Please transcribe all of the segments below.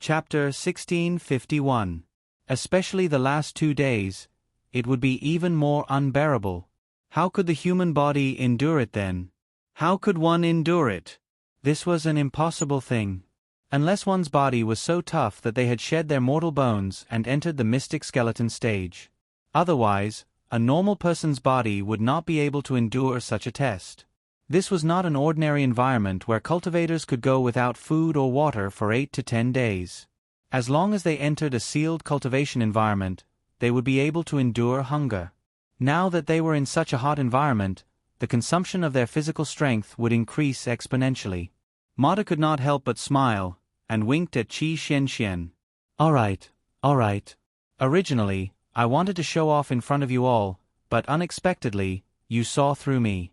Chapter 1651. Especially the last 2 days, it would be even more unbearable. How could the human body endure it then? How could one endure it? This was an impossible thing. Unless one's body was so tough that they had shed their mortal bones and entered the mystic skeleton stage. Otherwise, a normal person's body would not be able to endure such a test. This was not an ordinary environment where cultivators could go without food or water for 8 to 10 days. As long as they entered a sealed cultivation environment, they would be able to endure hunger. Now that they were in such a hot environment, the consumption of their physical strength would increase exponentially. Mata could not help but smile, and winked at Qi Xianxian. All right. Originally, I wanted to show off in front of you all, but unexpectedly, you saw through me.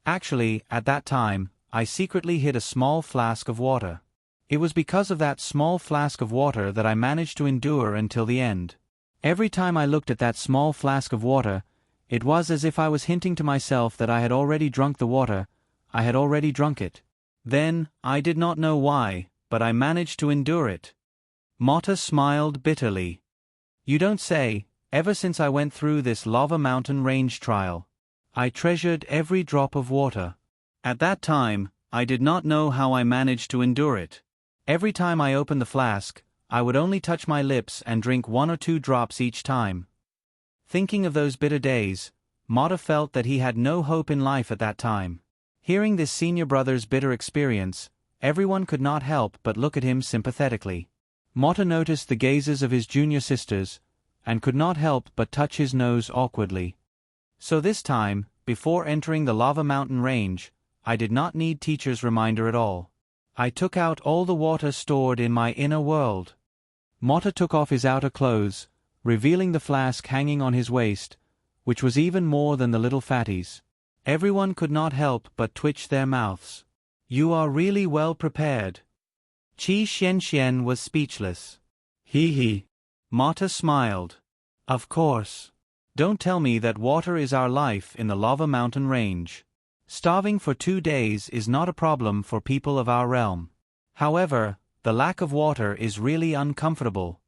Actually, at that time, I secretly hid a small flask of water. It was because of that small flask of water that I managed to endure until the end. Every time I looked at that small flask of water, it was as if I was hinting to myself that I had already drunk the water, I had already drunk it. Then, I did not know why, but I managed to endure it. Mata smiled bitterly. You don't say. Ever since I went through this lava mountain range trial, I treasured every drop of water. At that time, I did not know how I managed to endure it. Every time I opened the flask, I would only touch my lips and drink 1 or 2 drops each time. Thinking of those bitter days, Mata felt that he had no hope in life at that time. Hearing this senior brother's bitter experience, everyone could not help but look at him sympathetically. Mata noticed the gazes of his junior sisters, and could not help but touch his nose awkwardly. So this time, before entering the lava mountain range, I did not need teacher's reminder at all. I took out all the water stored in my inner world. Mata took off his outer clothes, revealing the flask hanging on his waist, which was even more than the little fatty's. Everyone could not help but twitch their mouths. You are really well prepared. Qi Xianxian was speechless. He. Mata smiled. Of course. Don't tell me that water is our life in the lava mountain range. Starving for 2 days is not a problem for people of our realm. However, the lack of water is really uncomfortable.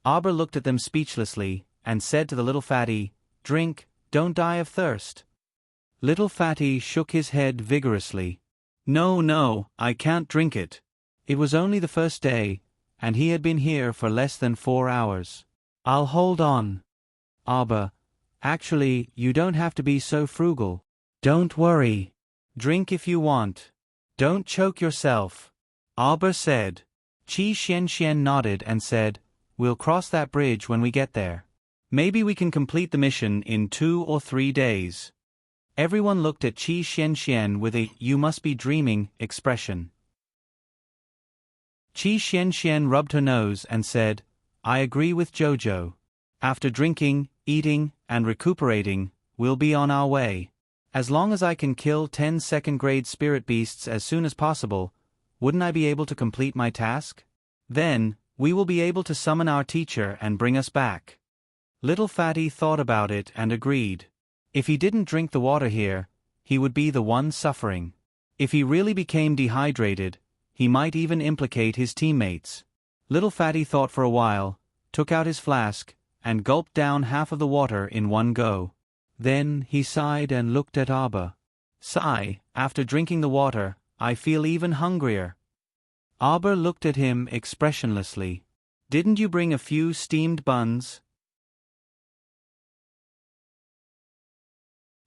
Arbor looked at them speechlessly, and said to the little fatty, Drink, don't die of thirst. Little fatty shook his head vigorously. No, I can't drink it. It was only the first day, and he had been here for less than 4 hours. I'll hold on. Arbor, actually, you don't have to be so frugal. Don't worry. Drink if you want. Don't choke yourself. Arbor said. Qi Xianxian nodded and said, We'll cross that bridge when we get there. Maybe we can complete the mission in 2 or 3 days. Everyone looked at Qi Xianxian with a "you must be dreaming" expression. Qi Xianxian rubbed her nose and said, I agree with Jojo. After drinking, eating, and recuperating, we'll be on our way. As long as I can kill 10 second-grade spirit beasts as soon as possible, wouldn't I be able to complete my task? Then, we will be able to summon our teacher and bring us back. Little Fatty thought about it and agreed. If he didn't drink the water here, he would be the one suffering. If he really became dehydrated, he might even implicate his teammates. Little Fatty thought for a while, took out his flask, and gulped down half of the water in one go. Then he sighed and looked at Arbor. Sigh, after drinking the water, I feel even hungrier. Arbor looked at him expressionlessly. Didn't you bring a few steamed buns?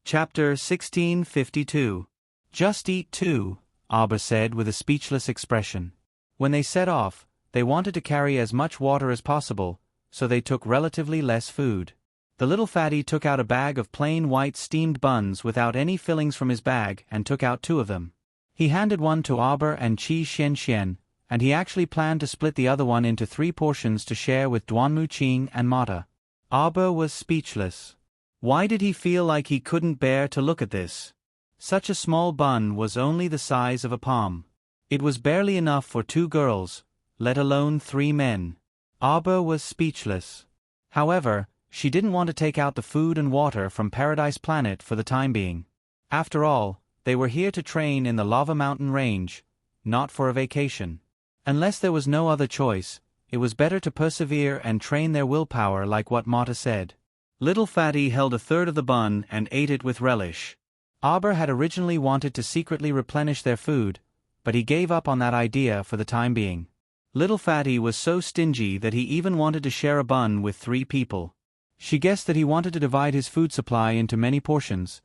Chapter 1652. Just eat 2, Arbor said with a speechless expression. When they set off, they wanted to carry as much water as possible, so they took relatively less food. The little fatty took out a bag of plain white steamed buns without any fillings from his bag and took out 2 of them. He handed one to Arbor and Qi Xianxian, and he actually planned to split the other one into 3 portions to share with Duanmu Qing and Mata. Arbor was speechless. Why did he feel like he couldn't bear to look at this? Such a small bun was only the size of a palm. It was barely enough for 2 girls, let alone 3 men. Arbor was speechless. However, she didn't want to take out the food and water from Paradise Planet for the time being. After all, they were here to train in the Lava Mountain Range, not for a vacation. Unless there was no other choice, it was better to persevere and train their willpower like what Mata said. Little Fatty held a third of the bun and ate it with relish. Arbor had originally wanted to secretly replenish their food, but he gave up on that idea for the time being. Little Fatty was so stingy that he even wanted to share a bun with 3 people. She guessed that he wanted to divide his food supply into many portions.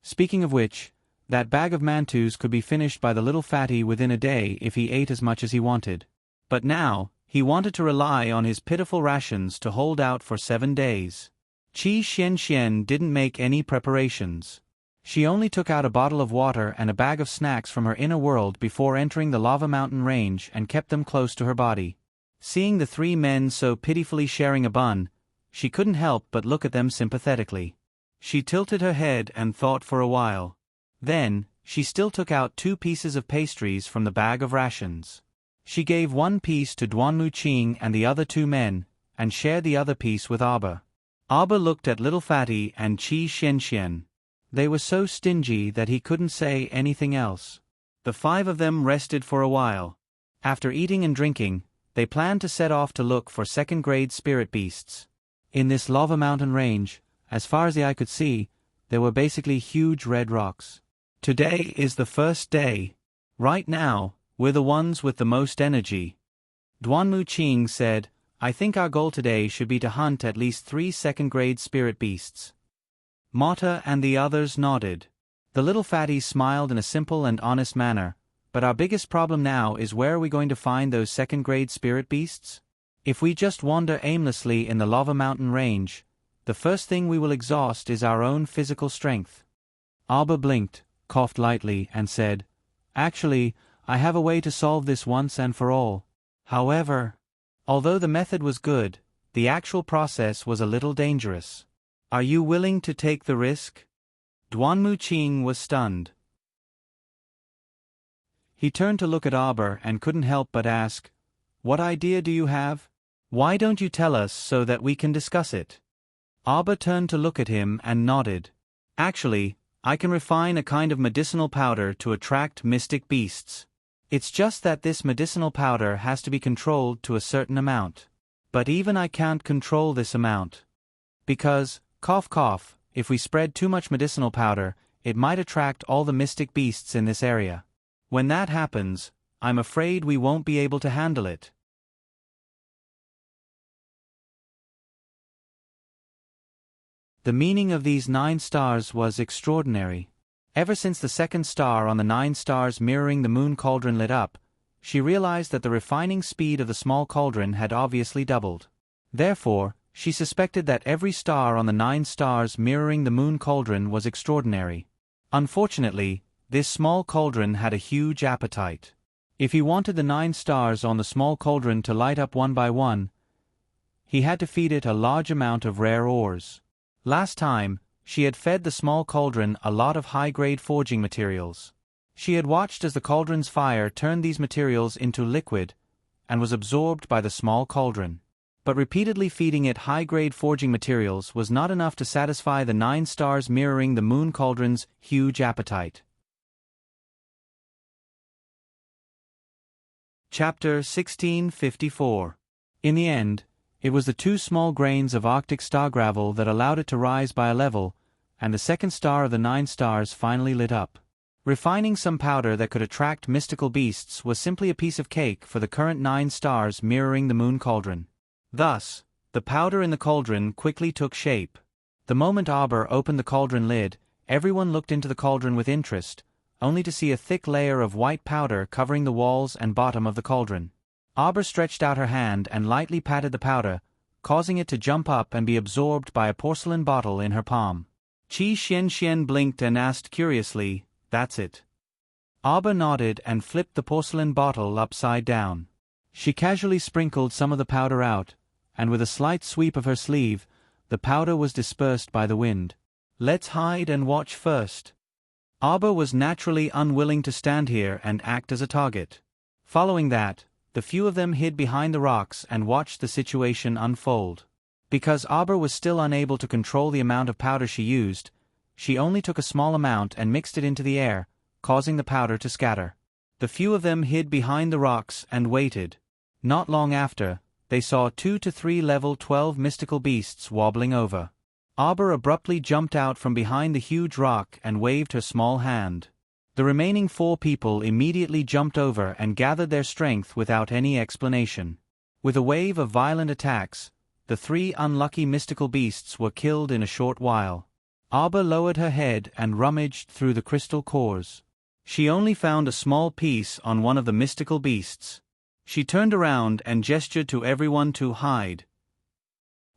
Speaking of which, that bag of mantus could be finished by the little Fatty within a day if he ate as much as he wanted. But now, he wanted to rely on his pitiful rations to hold out for 7 days. Qi Xian didn't make any preparations. She only took out a bottle of water and a bag of snacks from her inner world before entering the lava mountain range and kept them close to her body. Seeing the 3 men so pitifully sharing a bun, she couldn't help but look at them sympathetically. She tilted her head and thought for a while. Then, she still took out 2 pieces of pastries from the bag of rations. She gave 1 piece to Duanmu Qing and the other 2 men, and shared the other piece with Arbor. Arbor looked at Little Fatty and Qi Xian. They were so stingy that he couldn't say anything else. The 5 of them rested for a while. After eating and drinking, they planned to set off to look for second-grade spirit beasts. In this lava mountain range, as far as the eye could see, there were basically huge red rocks. Today is the first day. Right now, we're the ones with the most energy. Duanmu Qing said, I think our goal today should be to hunt at least 3 second-grade spirit beasts. Mata and the others nodded. The little Fatty smiled in a simple and honest manner, but our biggest problem now is where are we going to find those second-grade spirit beasts? If we just wander aimlessly in the lava mountain range, the first thing we will exhaust is our own physical strength. Arbor blinked, coughed lightly, and said, Actually, I have a way to solve this once and for all. However, although the method was good, the actual process was a little dangerous. Are you willing to take the risk? Duanmu Qing was stunned. He turned to look at Arbor and couldn't help but ask, What idea do you have? Why don't you tell us so that we can discuss it? Arbor turned to look at him and nodded. Actually, I can refine a kind of medicinal powder to attract mystic beasts. It's just that this medicinal powder has to be controlled to a certain amount. But even I can't control this amount. Because, cough cough, if we spread too much medicinal powder, it might attract all the mystic beasts in this area. When that happens, I'm afraid we won't be able to handle it. The meaning of these 9 stars was extraordinary. Ever since the second star on the 9 stars mirroring the moon cauldron lit up, she realized that the refining speed of the small cauldron had obviously doubled. Therefore, she suspected that every star on the 9 stars mirroring the moon cauldron was extraordinary. Unfortunately, this small cauldron had a huge appetite. If he wanted the 9 stars on the small cauldron to light up one by one, he had to feed it a large amount of rare ores. Last time, she had fed the small cauldron a lot of high-grade forging materials. She had watched as the cauldron's fire turned these materials into liquid, and was absorbed by the small cauldron. But repeatedly feeding it high-grade forging materials was not enough to satisfy the 9 stars mirroring the moon cauldron's huge appetite. Chapter 1654. In the end, it was the 2 small grains of Arctic star gravel that allowed it to rise by a level, and the second star of the 9 stars finally lit up. Refining some powder that could attract mystical beasts was simply a piece of cake for the current 9 stars mirroring the moon cauldron. Thus, the powder in the cauldron quickly took shape. The moment Arbor opened the cauldron lid, everyone looked into the cauldron with interest, only to see a thick layer of white powder covering the walls and bottom of the cauldron. Arbor stretched out her hand and lightly patted the powder, causing it to jump up and be absorbed by a porcelain bottle in her palm. Qi Xian blinked and asked curiously, That's it? Arbor nodded and flipped the porcelain bottle upside down. She casually sprinkled some of the powder out, and with a slight sweep of her sleeve, the powder was dispersed by the wind. Let's hide and watch first. Arbor was naturally unwilling to stand here and act as a target. Following that, the few of them hid behind the rocks and watched the situation unfold. Because Arbor was still unable to control the amount of powder she used, she only took a small amount and mixed it into the air, causing the powder to scatter. The few of them hid behind the rocks and waited. Not long after, they saw 2 to 3 level 12 mystical beasts wobbling over. Arbor abruptly jumped out from behind the huge rock and waved her small hand. The remaining 4 people immediately jumped over and gathered their strength without any explanation. With a wave of violent attacks, the 3 unlucky mystical beasts were killed in a short while. Arbor lowered her head and rummaged through the crystal cores. She only found a small piece on one of the mystical beasts. She turned around and gestured to everyone to hide.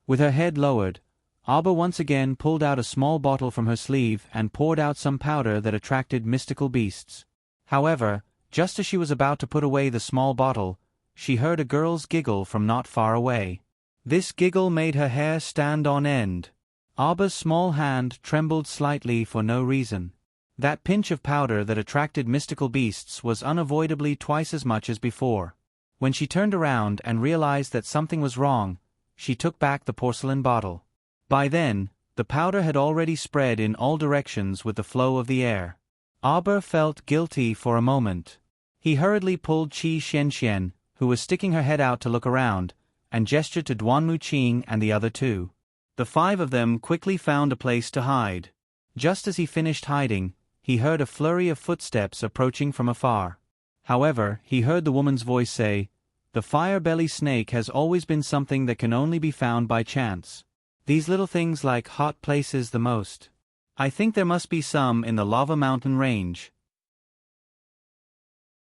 With her head lowered, Arbor once again pulled out a small bottle from her sleeve and poured out some powder that attracted mystical beasts. However, just as she was about to put away the small bottle, she heard a girl's giggle from not far away. This giggle made her hair stand on end. Arbor's small hand trembled slightly for no reason. That pinch of powder that attracted mystical beasts was unavoidably twice as much as before. When she turned around and realized that something was wrong, she took back the porcelain bottle. By then, the powder had already spread in all directions with the flow of the air. Arbor felt guilty for a moment. He hurriedly pulled Qi Xianxian, who was sticking her head out to look around, and gestured to Duanmu Qing and the other 2. The 5 of them quickly found a place to hide. Just as he finished hiding, he heard a flurry of footsteps approaching from afar. However, he heard the woman's voice say, "The fire-belly snake has always been something that can only be found by chance. These little things like hot places the most. I think there must be some in the lava mountain range."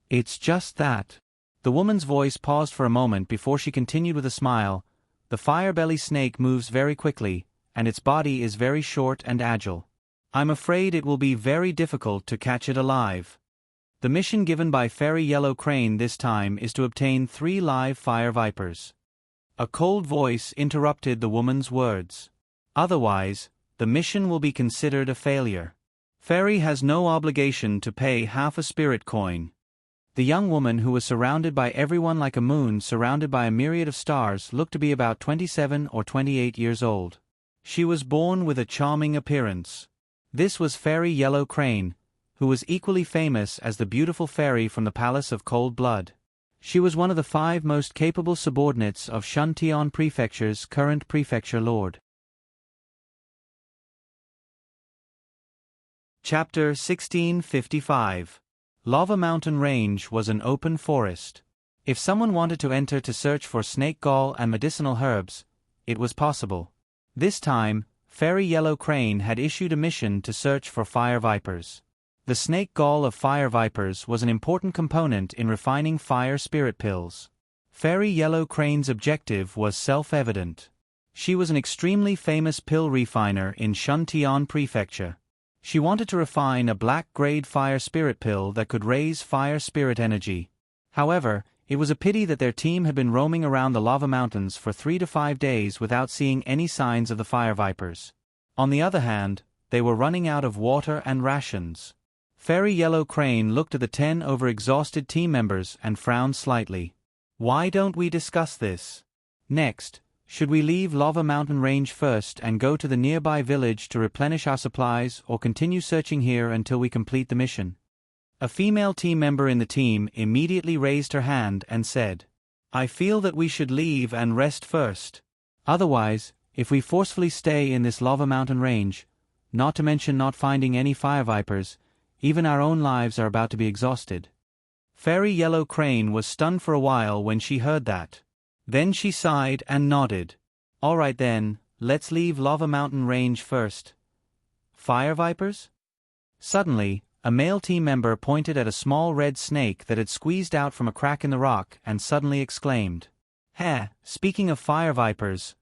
"It's just that." The woman's voice paused for a moment before she continued with a smile. "The fire-belly snake moves very quickly, and its body is very short and agile. I'm afraid it will be very difficult to catch it alive. The mission given by Fairy Yellow Crane this time is to obtain 3 live fire vipers." A cold voice interrupted the woman's words. "Otherwise, the mission will be considered a failure. Fairy has no obligation to pay half a spirit coin." The young woman, who was surrounded by everyone like a moon surrounded by a myriad of stars, looked to be about 27 or 28 years old. She was born with a charming appearance. This was Fairy Yellow Crane, who was equally famous as the beautiful fairy from the Palace of Cold Blood. She was one of the 5 most capable subordinates of Shuntian Prefecture's current prefecture lord. Chapter 1655. Lava Mountain Range was an open forest. If someone wanted to enter to search for snake gall and medicinal herbs, it was possible. This time, Fairy Yellow Crane had issued a mission to search for fire vipers. The snake gall of fire vipers was an important component in refining fire spirit pills. Fairy Yellow Crane's objective was self-evident. She was an extremely famous pill refiner in Shuntian Prefecture. She wanted to refine a black-grade fire spirit pill that could raise fire spirit energy. However, it was a pity that their team had been roaming around the lava mountains for 3 to 5 days without seeing any signs of the fire vipers. On the other hand, they were running out of water and rations. Fairy Yellow Crane looked at the 10 overexhausted team members and frowned slightly. "Why don't we discuss this? Next, should we leave Lava Mountain Range first and go to the nearby village to replenish our supplies, or continue searching here until we complete the mission?" A female team member in the team immediately raised her hand and said, "I feel that we should leave and rest first. Otherwise, if we forcefully stay in this Lava Mountain Range, not to mention not finding any fire vipers, even our own lives are about to be exhausted." Fairy Yellow Crane was stunned for a while when she heard that. Then she sighed and nodded. "All right then, let's leave Lava Mountain Range first. Fire vipers?" Suddenly, a male team member pointed at a small red snake that had squeezed out from a crack in the rock and suddenly exclaimed, Speaking of fire vipers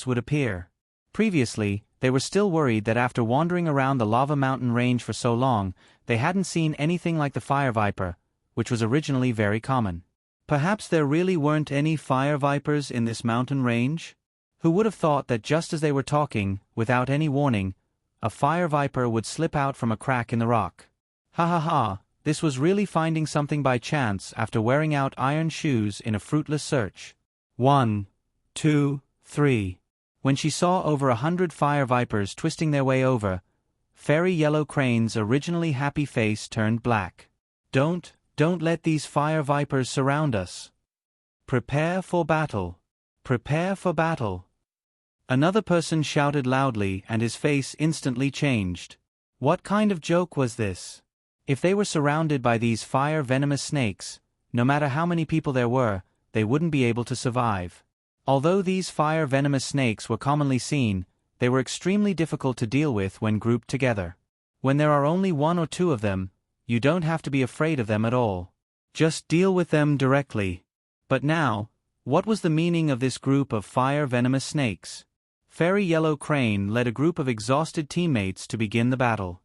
would appear." Previously, they were still worried that after wandering around the Lava Mountain Range for so long, they hadn't seen anything like the fire viper, which was originally very common. Perhaps there really weren't any fire vipers in this mountain range? Who would have thought that just as they were talking, without any warning, a fire viper would slip out from a crack in the rock? Ha ha ha, this was really finding something by chance after wearing out iron shoes in a fruitless search. 1, 2, 3. When she saw over 100 fire vipers twisting their way over, Fairy Yellow Crane's originally happy face turned black. Don't let these fire vipers surround us." Prepare for battle. Prepare for battle. Another person shouted loudly and his face instantly changed. What kind of joke was this? If they were surrounded by these fire-venomous snakes, no matter how many people there were, they wouldn't be able to survive. Although these fire-venomous snakes were commonly seen, they were extremely difficult to deal with when grouped together. When there are only one or two of them, you don't have to be afraid of them at all. Just deal with them directly. But now, what was the meaning of this group of fire-venomous snakes? Fairy Yellow Crane led a group of exhausted teammates to begin the battle.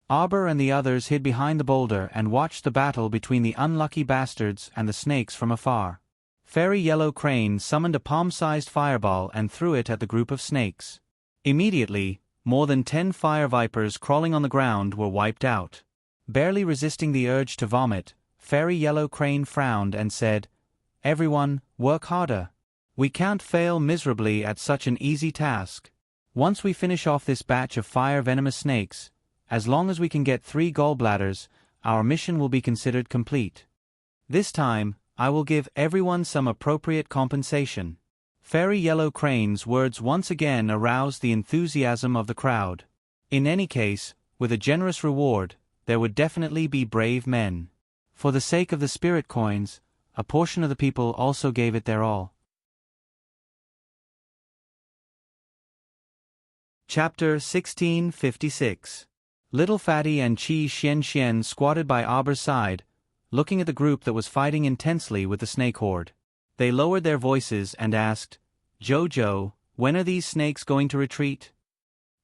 Arbor and the others hid behind the boulder and watched the battle between the unlucky bastards and the snakes from afar. Fairy Yellow Crane summoned a palm-sized fireball and threw it at the group of snakes. Immediately, more than 10 fire vipers crawling on the ground were wiped out. Barely resisting the urge to vomit, Fairy Yellow Crane frowned and said, "Everyone, work harder. We can't fail miserably at such an easy task. Once we finish off this batch of fire-venomous snakes, as long as we can get 3 gallbladders, our mission will be considered complete. This time, I will give everyone some appropriate compensation." Fairy Yellow Crane's words once again aroused the enthusiasm of the crowd. In any case, with a generous reward, there would definitely be brave men. For the sake of the spirit coins, a portion of the people also gave it their all. Chapter 1656. Little Fatty and Qi Xian squatted by Aber's side, looking at the group that was fighting intensely with the snake horde. They lowered their voices and asked, "Jojo, when are these snakes going to retreat?"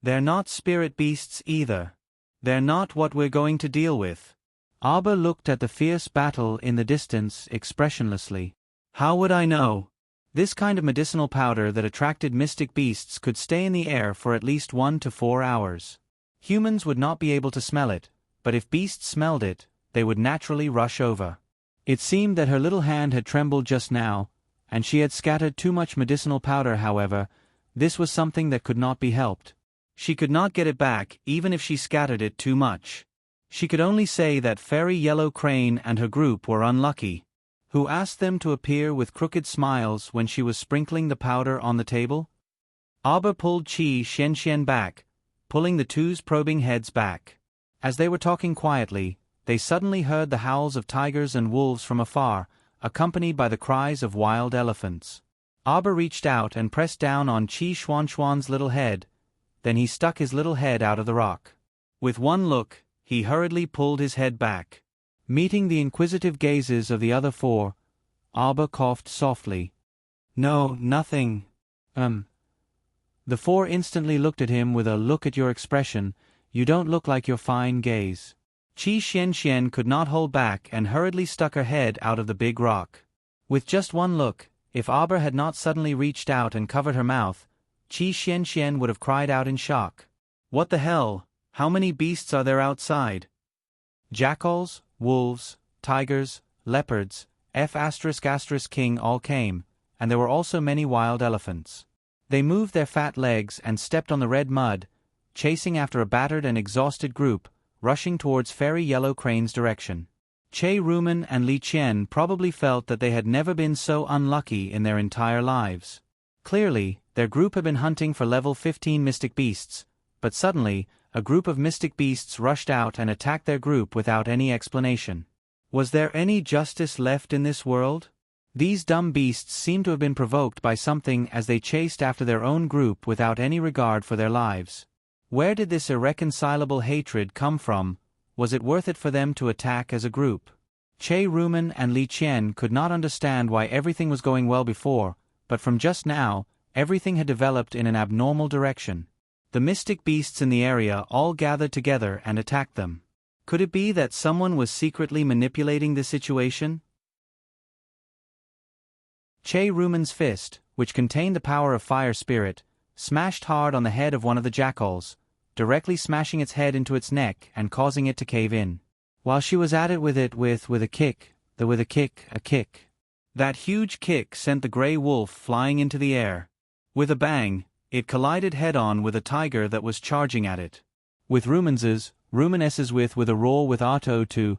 "They're not spirit beasts either. They're not what we're going to deal with." Aber looked at the fierce battle in the distance expressionlessly. "How would I know? This kind of medicinal powder that attracted mystic beasts could stay in the air for at least 1 to 4 hours. Humans would not be able to smell it, but if beasts smelled it, they would naturally rush over." It seemed that her little hand had trembled just now, and she had scattered too much medicinal powder. However, this was something that could not be helped. She could not get it back even if she scattered it too much. She could only say that Fairy Yellow Crane and her group were unlucky. Who asked them to appear with crooked smiles when she was sprinkling the powder on the table? Aber pulled Qi Xian back, pulling the two's probing heads back. As they were talking quietly, they suddenly heard the howls of tigers and wolves from afar, accompanied by the cries of wild elephants. Aber reached out and pressed down on Qi Xuan's little head, then he stuck his little head out of the rock. With one look, he hurriedly pulled his head back. Meeting the inquisitive gazes of the other 4, Aber coughed softly. "No, nothing. The 4 instantly looked at him with a "look at your expression, you don't look like your fine gaze." Qi Xian could not hold back and hurriedly stuck her head out of the big rock. With just one look, if Aber had not suddenly reached out and covered her mouth, Qi Xian would have cried out in shock. "What the hell? How many beasts are there outside?" Jackals, wolves, tigers, leopards, F***king all came, and there were also many wild elephants. They moved their fat legs and stepped on the red mud, chasing after a battered and exhausted group, rushing towards Fairy Yellow Crane's direction. Che Rumen and Li Qian probably felt that they had never been so unlucky in their entire lives. Clearly, their group had been hunting for level 15 mystic beasts, but suddenly, a group of mystic beasts rushed out and attacked their group without any explanation. Was there any justice left in this world? These dumb beasts seemed to have been provoked by something as they chased after their own group without any regard for their lives. Where did this irreconcilable hatred come from? Was it worth it for them to attack as a group? Che Rumen and Li Qian could not understand why everything was going well before, but from just now, everything had developed in an abnormal direction. The mystic beasts in the area all gathered together and attacked them. Could it be that someone was secretly manipulating the situation? Che Rumen's fist, which contained the power of fire spirit, smashed hard on the head of one of the jackals, directly smashing its head into its neck and causing it to cave in. While she was at it with a kick. That huge kick sent the gray wolf flying into the air. With a bang, it collided head-on with a tiger that was charging at it. With Rumen's with a roar with Auto to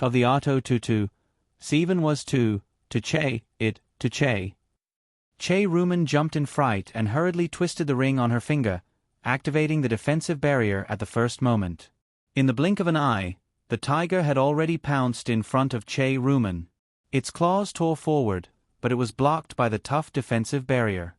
of the Auto to Seven was to Che, it, to Che. Che Rumen jumped in fright and hurriedly twisted the ring on her finger, activating the defensive barrier at the first moment. In the blink of an eye, the tiger had already pounced in front of Che Rumen. Its claws tore forward, but it was blocked by the tough defensive barrier.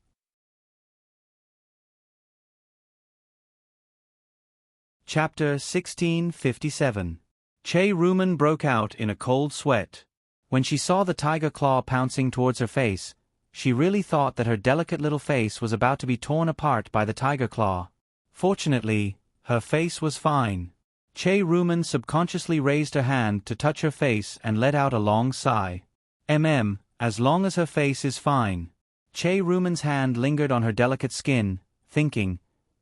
Chapter 1657. Che Rumen broke out in a cold sweat. When she saw the tiger claw pouncing towards her face, she really thought that her delicate little face was about to be torn apart by the tiger claw. Fortunately, her face was fine. Che Rumen subconsciously raised her hand to touch her face and let out a long sigh. As long as her face is fine. Che Rumen's hand lingered on her delicate skin, thinking,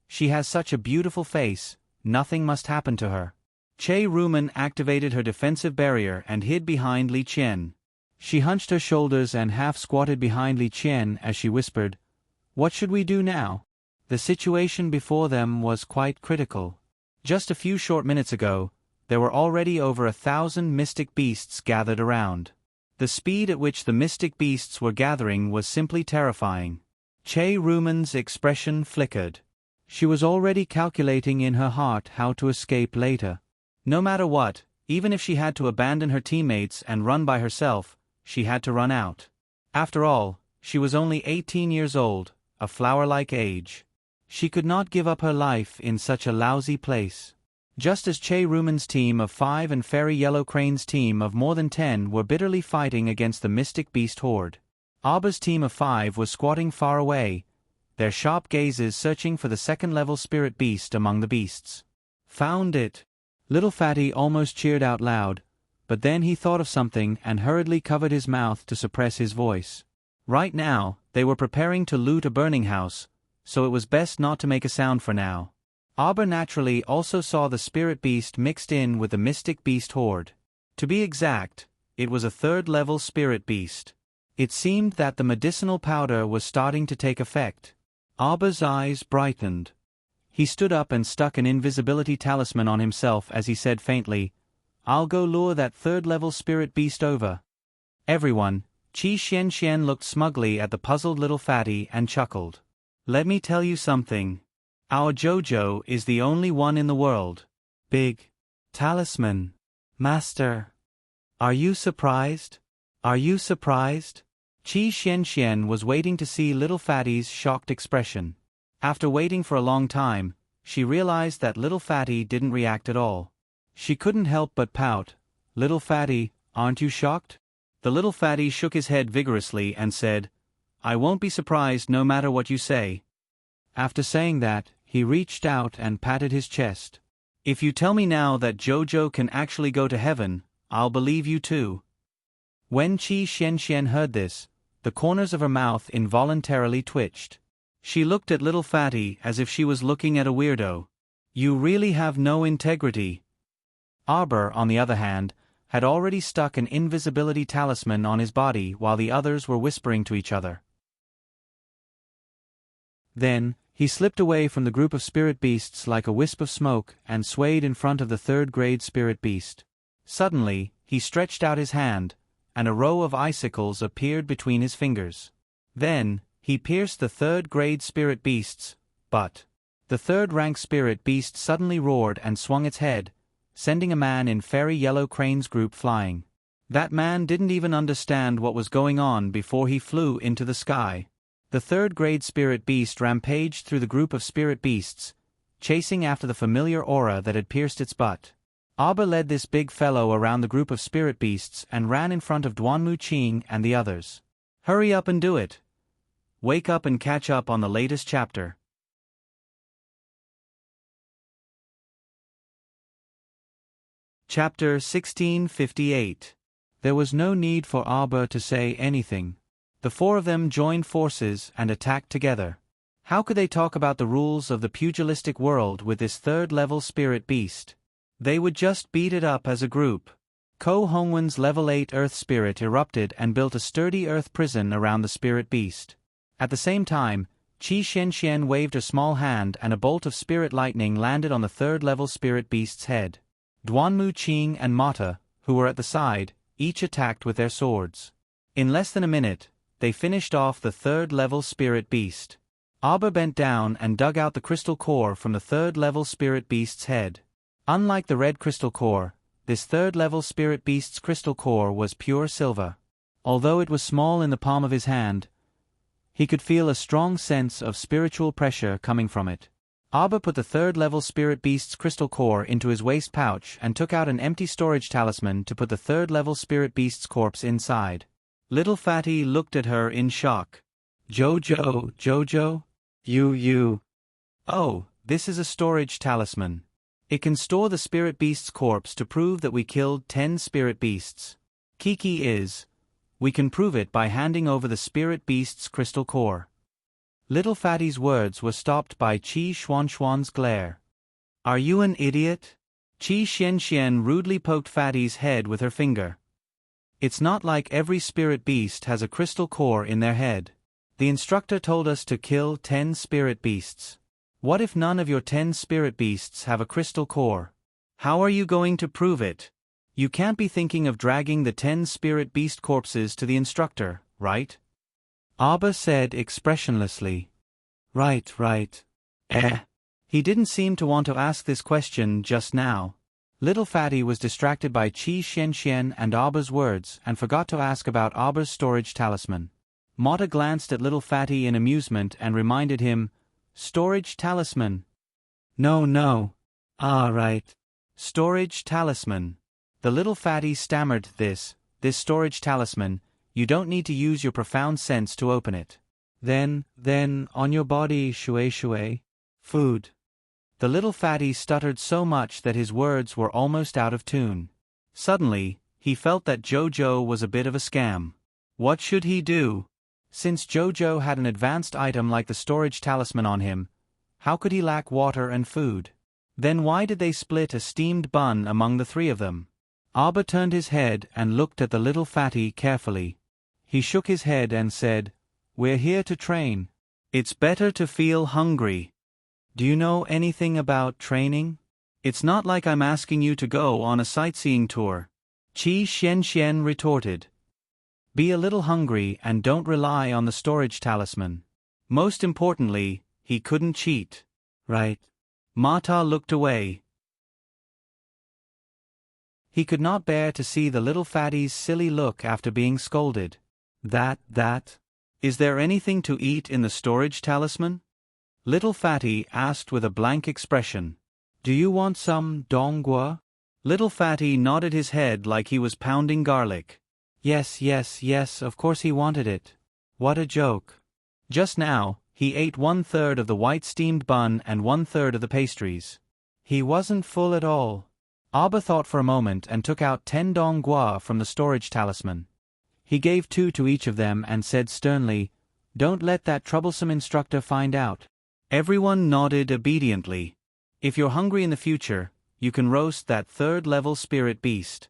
she has such a beautiful face, nothing must happen to her. Che Rumen activated her defensive barrier and hid behind Li Qian. She hunched her shoulders and half-squatted behind Li Qian as she whispered, "What should we do now?" The situation before them was quite critical. Just a few short minutes ago, there were already over 1,000 mystic beasts gathered around. The speed at which the mystic beasts were gathering was simply terrifying. Che Rumen's expression flickered. She was already calculating in her heart how to escape later. No matter what, even if she had to abandon her teammates and run by herself, she had to run out. After all, she was only 18 years old, a flower-like age. She could not give up her life in such a lousy place. Just as Che Rumen's team of 5 and Fairy Yellow Crane's team of more than 10 were bitterly fighting against the mystic beast horde, Aba's team of 5 was squatting far away, their sharp gazes searching for the second-level spirit beast among the beasts. Found it! Little Fatty almost cheered out loud, but then he thought of something and hurriedly covered his mouth to suppress his voice. Right now, they were preparing to loot a burning house, so it was best not to make a sound for now. Aba naturally also saw the spirit beast mixed in with the mystic beast horde. To be exact, it was a third-level spirit beast. It seemed that the medicinal powder was starting to take effect. Aba's eyes brightened. He stood up and stuck an invisibility talisman on himself as he said faintly, "I'll go lure that third-level spirit beast over." Everyone, Qi Xian looked smugly at the puzzled little fatty and chuckled. "Let me tell you something. Our Jojo is the only one in the world. Big talisman. Master. Are you surprised? Are you surprised?" Qi Xian was waiting to see little Fatty's shocked expression. After waiting for a long time, she realized that little Fatty didn't react at all. She couldn't help but pout. "Little Fatty, aren't you shocked?" The little Fatty shook his head vigorously and said, "I won't be surprised no matter what you say." After saying that, he reached out and patted his chest. "If you tell me now that Jojo can actually go to heaven, I'll believe you too." When Qi Xian heard this, the corners of her mouth involuntarily twitched. She looked at little Fatty as if she was looking at a weirdo. "You really have no integrity." Arbor, on the other hand, had already stuck an invisibility talisman on his body while the others were whispering to each other. Then, he slipped away from the group of spirit beasts like a wisp of smoke and swayed in front of the third-grade spirit beast. Suddenly, he stretched out his hand, and a row of icicles appeared between his fingers. Then, he pierced the third-grade spirit beast's butt. The third-rank spirit beast suddenly roared and swung its head, sending a man in Fairy Yellow Crane's group flying. That man didn't even understand what was going on before he flew into the sky. The third-grade spirit beast rampaged through the group of spirit beasts, chasing after the familiar aura that had pierced its butt. Aba led this big fellow around the group of spirit beasts and ran in front of Duanmu Qing and the others. "Hurry up and do it! Wake up and catch up on the latest chapter." Chapter 1658. There was no need for Aba to say anything. The four of them joined forces and attacked together. How could they talk about the rules of the pugilistic world with this third-level spirit beast? They would just beat it up as a group. Ko Hongwen's level 8 earth spirit erupted and built a sturdy earth prison around the spirit beast. At the same time, Qi Xian waved a small hand and a bolt of spirit lightning landed on the third-level spirit beast's head. Duanmu Qing and Mata, who were at the side, each attacked with their swords. In less than a minute, they finished off the third-level spirit beast. Abba bent down and dug out the crystal core from the third-level spirit beast's head. Unlike the red crystal core, this third-level spirit beast's crystal core was pure silver. Although it was small in the palm of his hand, he could feel a strong sense of spiritual pressure coming from it. Abba put the third-level spirit beast's crystal core into his waist pouch and took out an empty storage talisman to put the third-level spirit beast's corpse inside. Little Fatty looked at her in shock. Jojo? You. Oh, this is a storage talisman. It can store the spirit beast's corpse to prove that we killed 10 spirit beasts. Kiki is. We can prove it by handing over the spirit beast's crystal core. Little Fatty's words were stopped by Qi Xuanxuan's glare. Are you an idiot? Qi Xianxian rudely poked Fatty's head with her finger. It's not like every spirit beast has a crystal core in their head. The instructor told us to kill 10 spirit beasts. What if none of your 10 spirit beasts have a crystal core? How are you going to prove it? You can't be thinking of dragging the 10 spirit beast corpses to the instructor, right? Abba said expressionlessly. Right. He didn't seem to want to ask this question just now. Little Fatty was distracted by Qi Xianxian and Abba's words and forgot to ask about Abba's storage talisman. Mata glanced at Little Fatty in amusement and reminded him, Storage talisman. No. Right. Storage talisman. The Little Fatty stammered this storage talisman, you don't need to use your profound sense to open it. Then, on your body, shui. Food. The Little Fatty stuttered so much that his words were almost out of tune. Suddenly, he felt that Jojo was a bit of a scam. What should he do? Since Jojo had an advanced item like the storage talisman on him, how could he lack water and food? Then why did they split a steamed bun among the three of them? Abba turned his head and looked at the Little Fatty carefully. He shook his head and said, We're here to train. It's better to feel hungry. Do you know anything about training? It's not like I'm asking you to go on a sightseeing tour. Qi Xianxian retorted. Be a little hungry and don't rely on the storage talisman. Most importantly, he couldn't cheat. Right. Mata looked away. He could not bear to see the Little Fatty's silly look after being scolded. That? Is there anything to eat in the storage talisman? Little Fatty asked with a blank expression. Do you want some donggua? Little Fatty nodded his head like he was pounding garlic. Yes, of course he wanted it. What a joke. Just now, he ate 1/3 of the white steamed bun and 1/3 of the pastries. He wasn't full at all. Abba thought for a moment and took out 10 donggua from the storage talisman. He gave 2 to each of them and said sternly, Don't let that troublesome instructor find out. Everyone nodded obediently. If you're hungry in the future, you can roast that third-level spirit beast.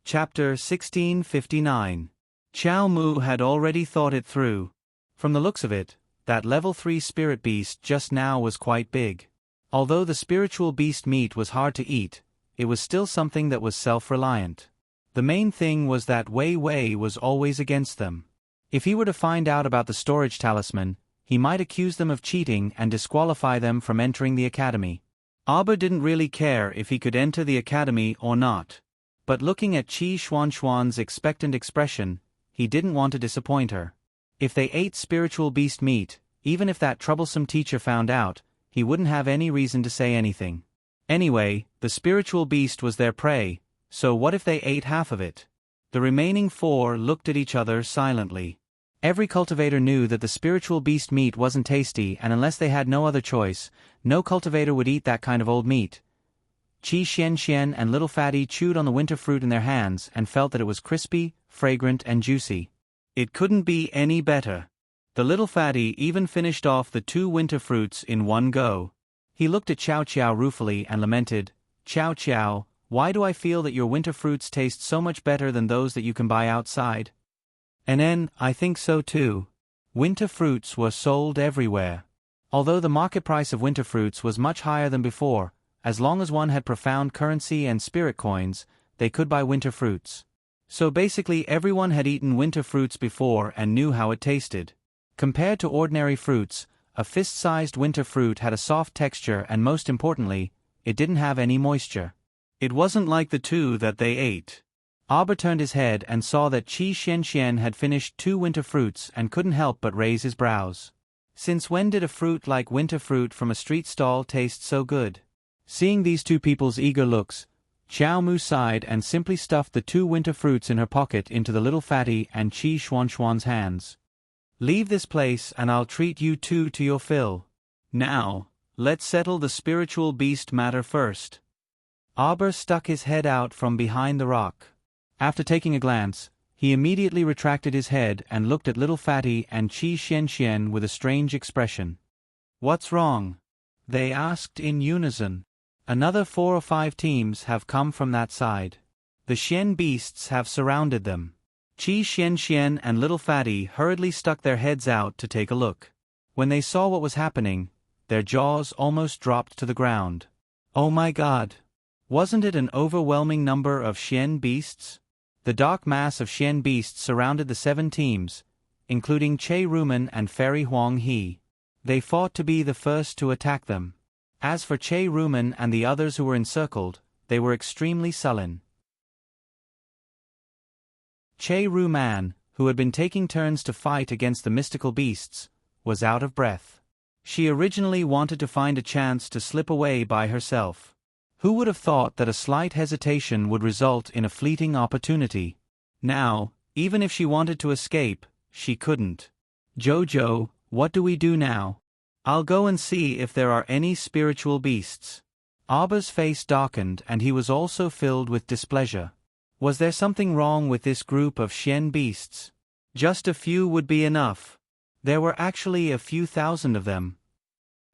Chapter 1659. Qiao Mu had already thought it through. From the looks of it, that level 3 spirit beast just now was quite big. Although the spiritual beast meat was hard to eat, it was still something that was self-reliant. The main thing was that Wei Wei was always against them. If he were to find out about the storage talisman, he might accuse them of cheating and disqualify them from entering the academy. Abba didn't really care if he could enter the academy or not. But looking at Qi Xuanxuan's expectant expression, he didn't want to disappoint her. If they ate spiritual beast meat, even if that troublesome teacher found out, he wouldn't have any reason to say anything. Anyway, the spiritual beast was their prey, so what if they ate half of it? The remaining 4 looked at each other silently. Every cultivator knew that the spiritual beast meat wasn't tasty, and unless they had no other choice, no cultivator would eat that kind of old meat. Qi Xianxian and Little Fatty chewed on the winter fruit in their hands and felt that it was crispy, fragrant and juicy. It couldn't be any better. The Little Fatty even finished off the 2 winter fruits in one go. He looked at Qiao Qiao ruefully and lamented, Qiao Qiao, why do I feel that your winter fruits taste so much better than those that you can buy outside? I think so too. Winter fruits were sold everywhere. Although the market price of winter fruits was much higher than before, As long as one had profound currency and spirit coins, they could buy winter fruits. So basically everyone had eaten winter fruits before and knew how it tasted. Compared to ordinary fruits, a fist-sized winter fruit had a soft texture and most importantly, it didn't have any moisture. It wasn't like the two that they ate. Arbor turned his head and saw that Qi Xianxian had finished 2 winter fruits and couldn't help but raise his brows. Since when did a fruit like winter fruit from a street stall taste so good? Seeing these two people's eager looks, Xiao Mu sighed and simply stuffed the 2 winter fruits in her pocket into the little fatty and Qi Xuanxuan's hands. Leave this place and I'll treat you two to your fill. Now, let's settle the spiritual beast matter first. Arbor stuck his head out from behind the rock. After taking a glance, he immediately retracted his head and looked at little fatty and Qi Xianxian with a strange expression. What's wrong? They asked in unison. Another 4 or 5 teams have come from that side. The Xian beasts have surrounded them. Qi Xianxian and little fatty hurriedly stuck their heads out to take a look. When they saw what was happening, their jaws almost dropped to the ground. Oh my God! Wasn't it an overwhelming number of Xian beasts? The dark mass of Xian beasts surrounded the 7 teams, including Che Rumen and Fairy Huang He. They fought to be the first to attack them. As for Che Rumen and the others who were encircled, they were extremely sullen. Che Ruman, who had been taking turns to fight against the mystical beasts, was out of breath. She originally wanted to find a chance to slip away by herself. Who would have thought that a slight hesitation would result in a fleeting opportunity? Now, even if she wanted to escape, she couldn't. Jojo, what do we do now? I'll go and see if there are any spiritual beasts. Arbor's face darkened and he was also filled with displeasure. Was there something wrong with this group of Xian beasts? Just a few would be enough. There were actually a few thousand of them.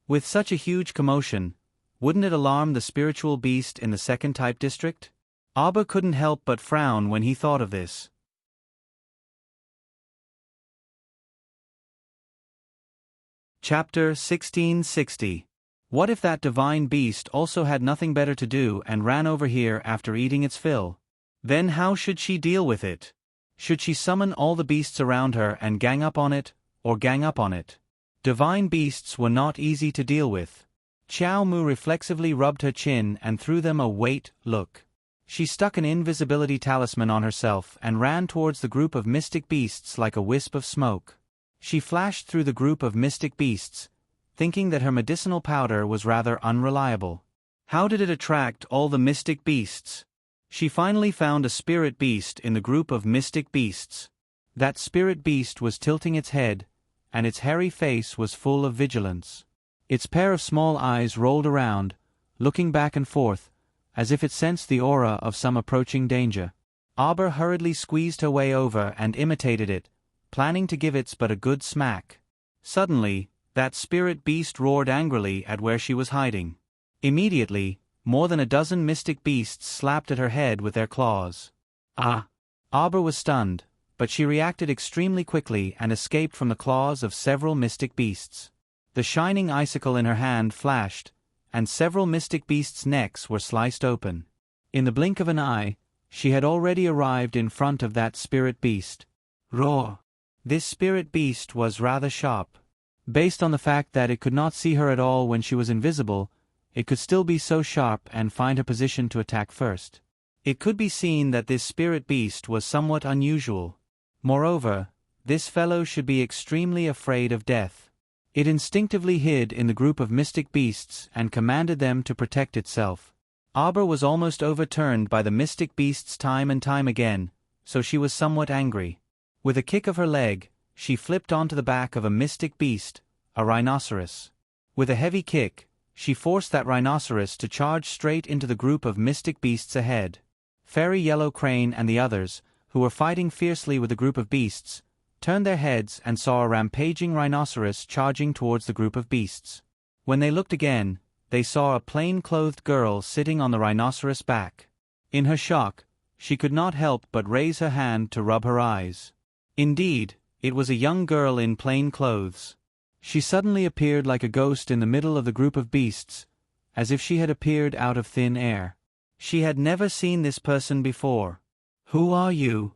With such a huge commotion, wouldn't it alarm the spiritual beast in the second type district? Arbor couldn't help but frown when he thought of this. Chapter 1660. What if that divine beast also had nothing better to do and ran over here after eating its fill? Then how should she deal with it? Should she summon all the beasts around her and gang up on it, or gang up on it? Divine beasts were not easy to deal with. Xiao Mu reflexively rubbed her chin and threw them a wait look. She stuck an invisibility talisman on herself and ran towards the group of mystic beasts like a wisp of smoke. She flashed through the group of mystic beasts, thinking that her medicinal powder was rather unreliable. How did it attract all the mystic beasts? She finally found a spirit beast in the group of mystic beasts. That spirit beast was tilting its head, and its hairy face was full of vigilance. Its pair of small eyes rolled around, looking back and forth, as if it sensed the aura of some approaching danger. Arbor hurriedly squeezed her way over and imitated it, planning to give it but a good smack. Suddenly, that spirit beast roared angrily at where she was hiding. Immediately, more than a dozen mystic beasts slapped at her head with their claws. Ah! Arbor was stunned, but she reacted extremely quickly and escaped from the claws of several mystic beasts. The shining icicle in her hand flashed, and several mystic beasts' necks were sliced open. In the blink of an eye, she had already arrived in front of that spirit beast. Roar! This spirit beast was rather sharp. Based on the fact that it could not see her at all when she was invisible, it could still be so sharp and find her position to attack first. It could be seen that this spirit beast was somewhat unusual. Moreover, this fellow should be extremely afraid of death. It instinctively hid in the group of mystic beasts and commanded them to protect itself. Arbor was almost overturned by the mystic beasts time and time again, so she was somewhat angry. With a kick of her leg, she flipped onto the back of a mystic beast, a rhinoceros. With a heavy kick, she forced that rhinoceros to charge straight into the group of mystic beasts ahead. Fairy Yellow Crane and the others, who were fighting fiercely with the group of beasts, turned their heads and saw a rampaging rhinoceros charging towards the group of beasts. When they looked again, they saw a plain-clothed girl sitting on the rhinoceros' back. In her shock, she could not help but raise her hand to rub her eyes. Indeed, it was a young girl in plain clothes. She suddenly appeared like a ghost in the middle of the group of beasts, as if she had appeared out of thin air. She had never seen this person before. "Who are you?"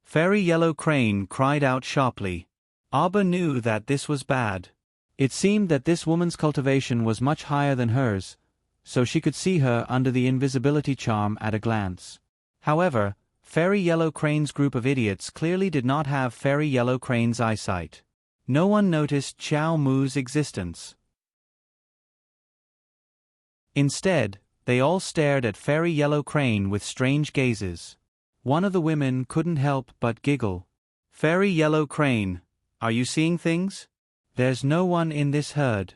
Fairy Yellow Crane cried out sharply. Arbor knew that this was bad. It seemed that this woman's cultivation was much higher than hers, so she could see her under the invisibility charm at a glance. However, Fairy Yellow Crane's group of idiots clearly did not have Fairy Yellow Crane's eyesight. No one noticed Xiao Mu's existence. Instead, they all stared at Fairy Yellow Crane with strange gazes. One of the women couldn't help but giggle. "Fairy Yellow Crane, are you seeing things? There's no one in this herd."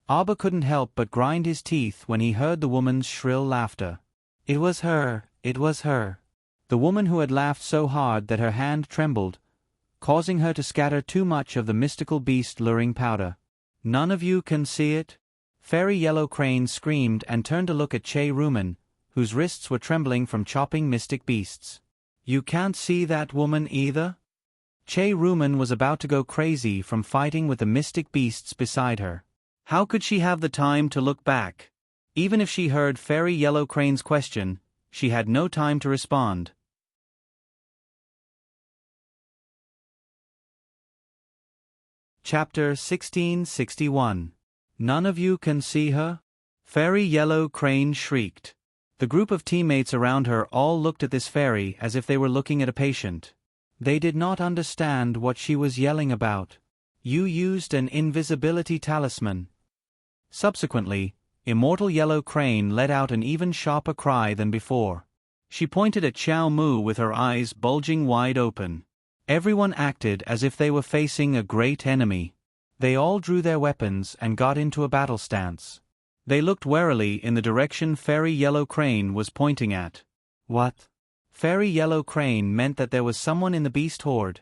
Arbor couldn't help but grind his teeth when he heard the woman's shrill laughter. It was her, it was her. The woman who had laughed so hard that her hand trembled, causing her to scatter too much of the mystical beast luring powder. "None of you can see it?" Fairy Yellow Crane screamed and turned to look at Che Rumen, whose wrists were trembling from chopping mystic beasts. "You can't see that woman either?" Che Rumen was about to go crazy from fighting with the mystic beasts beside her. How could she have the time to look back? Even if she heard Fairy Yellow Crane's question, she had no time to respond. Chapter 1661. None of you can see her? Fairy Yellow Crane shrieked. The group of teammates around her all looked at this fairy as if they were looking at a patient. They did not understand what she was yelling about. "You used an invisibility talisman." Subsequently, Immortal Yellow Crane let out an even sharper cry than before. She pointed at Xiao Mu with her eyes bulging wide open. Everyone acted as if they were facing a great enemy. They all drew their weapons and got into a battle stance. They looked warily in the direction Fairy Yellow Crane was pointing at. What? Fairy Yellow Crane meant that there was someone in the beast horde.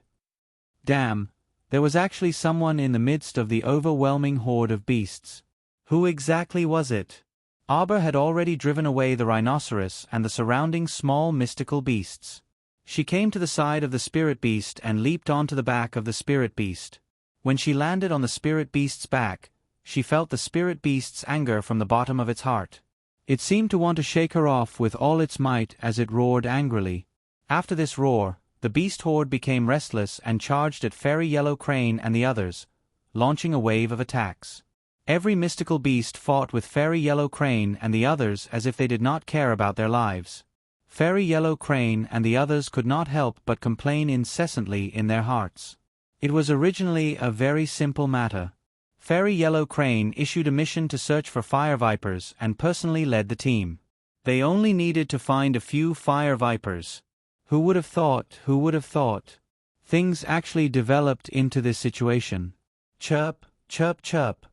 Damn, there was actually someone in the midst of the overwhelming horde of beasts. Who exactly was it? Arbor had already driven away the rhinoceros and the surrounding small mystical beasts. She came to the side of the spirit beast and leaped onto the back of the spirit beast. When she landed on the spirit beast's back, she felt the spirit beast's anger from the bottom of its heart. It seemed to want to shake her off with all its might as it roared angrily. After this roar, the beast horde became restless and charged at Fairy Yellow Crane and the others, launching a wave of attacks. Every mystical beast fought with Fairy Yellow Crane and the others as if they did not care about their lives. Fairy Yellow Crane and the others could not help but complain incessantly in their hearts. It was originally a very simple matter. Fairy Yellow Crane issued a mission to search for fire vipers and personally led the team. They only needed to find a few fire vipers. Who would have thought, who would have thought? Things actually developed into this situation. Chirp, chirp, chirp.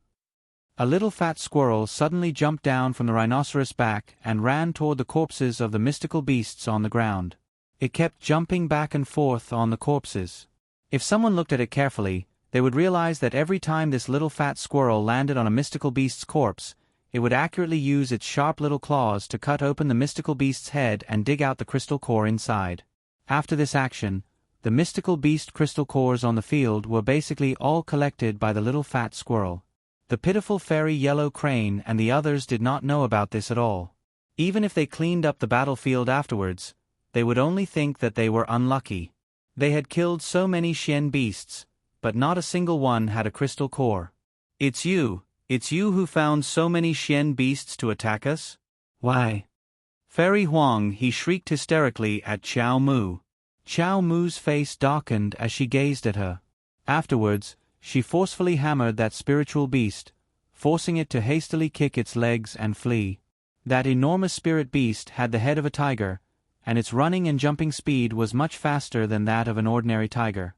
A little fat squirrel suddenly jumped down from the rhinoceros' back and ran toward the corpses of the mystical beasts on the ground. It kept jumping back and forth on the corpses. If someone looked at it carefully, they would realize that every time this little fat squirrel landed on a mystical beast's corpse, it would accurately use its sharp little claws to cut open the mystical beast's head and dig out the crystal core inside. After this action, the mystical beast crystal cores on the field were basically all collected by the little fat squirrel. The pitiful Fairy Yellow Crane and the others did not know about this at all. Even if they cleaned up the battlefield afterwards, they would only think that they were unlucky. They had killed so many Xian beasts, but not a single one had a crystal core. It's you who found so many Xian beasts to attack us? Why? Fairy Huang, he shrieked hysterically at Xiao Mu. Xiao Mu's face darkened as she gazed at her. Afterwards, she forcefully hammered that spiritual beast, forcing it to hastily kick its legs and flee. That enormous spirit beast had the head of a tiger, and its running and jumping speed was much faster than that of an ordinary tiger.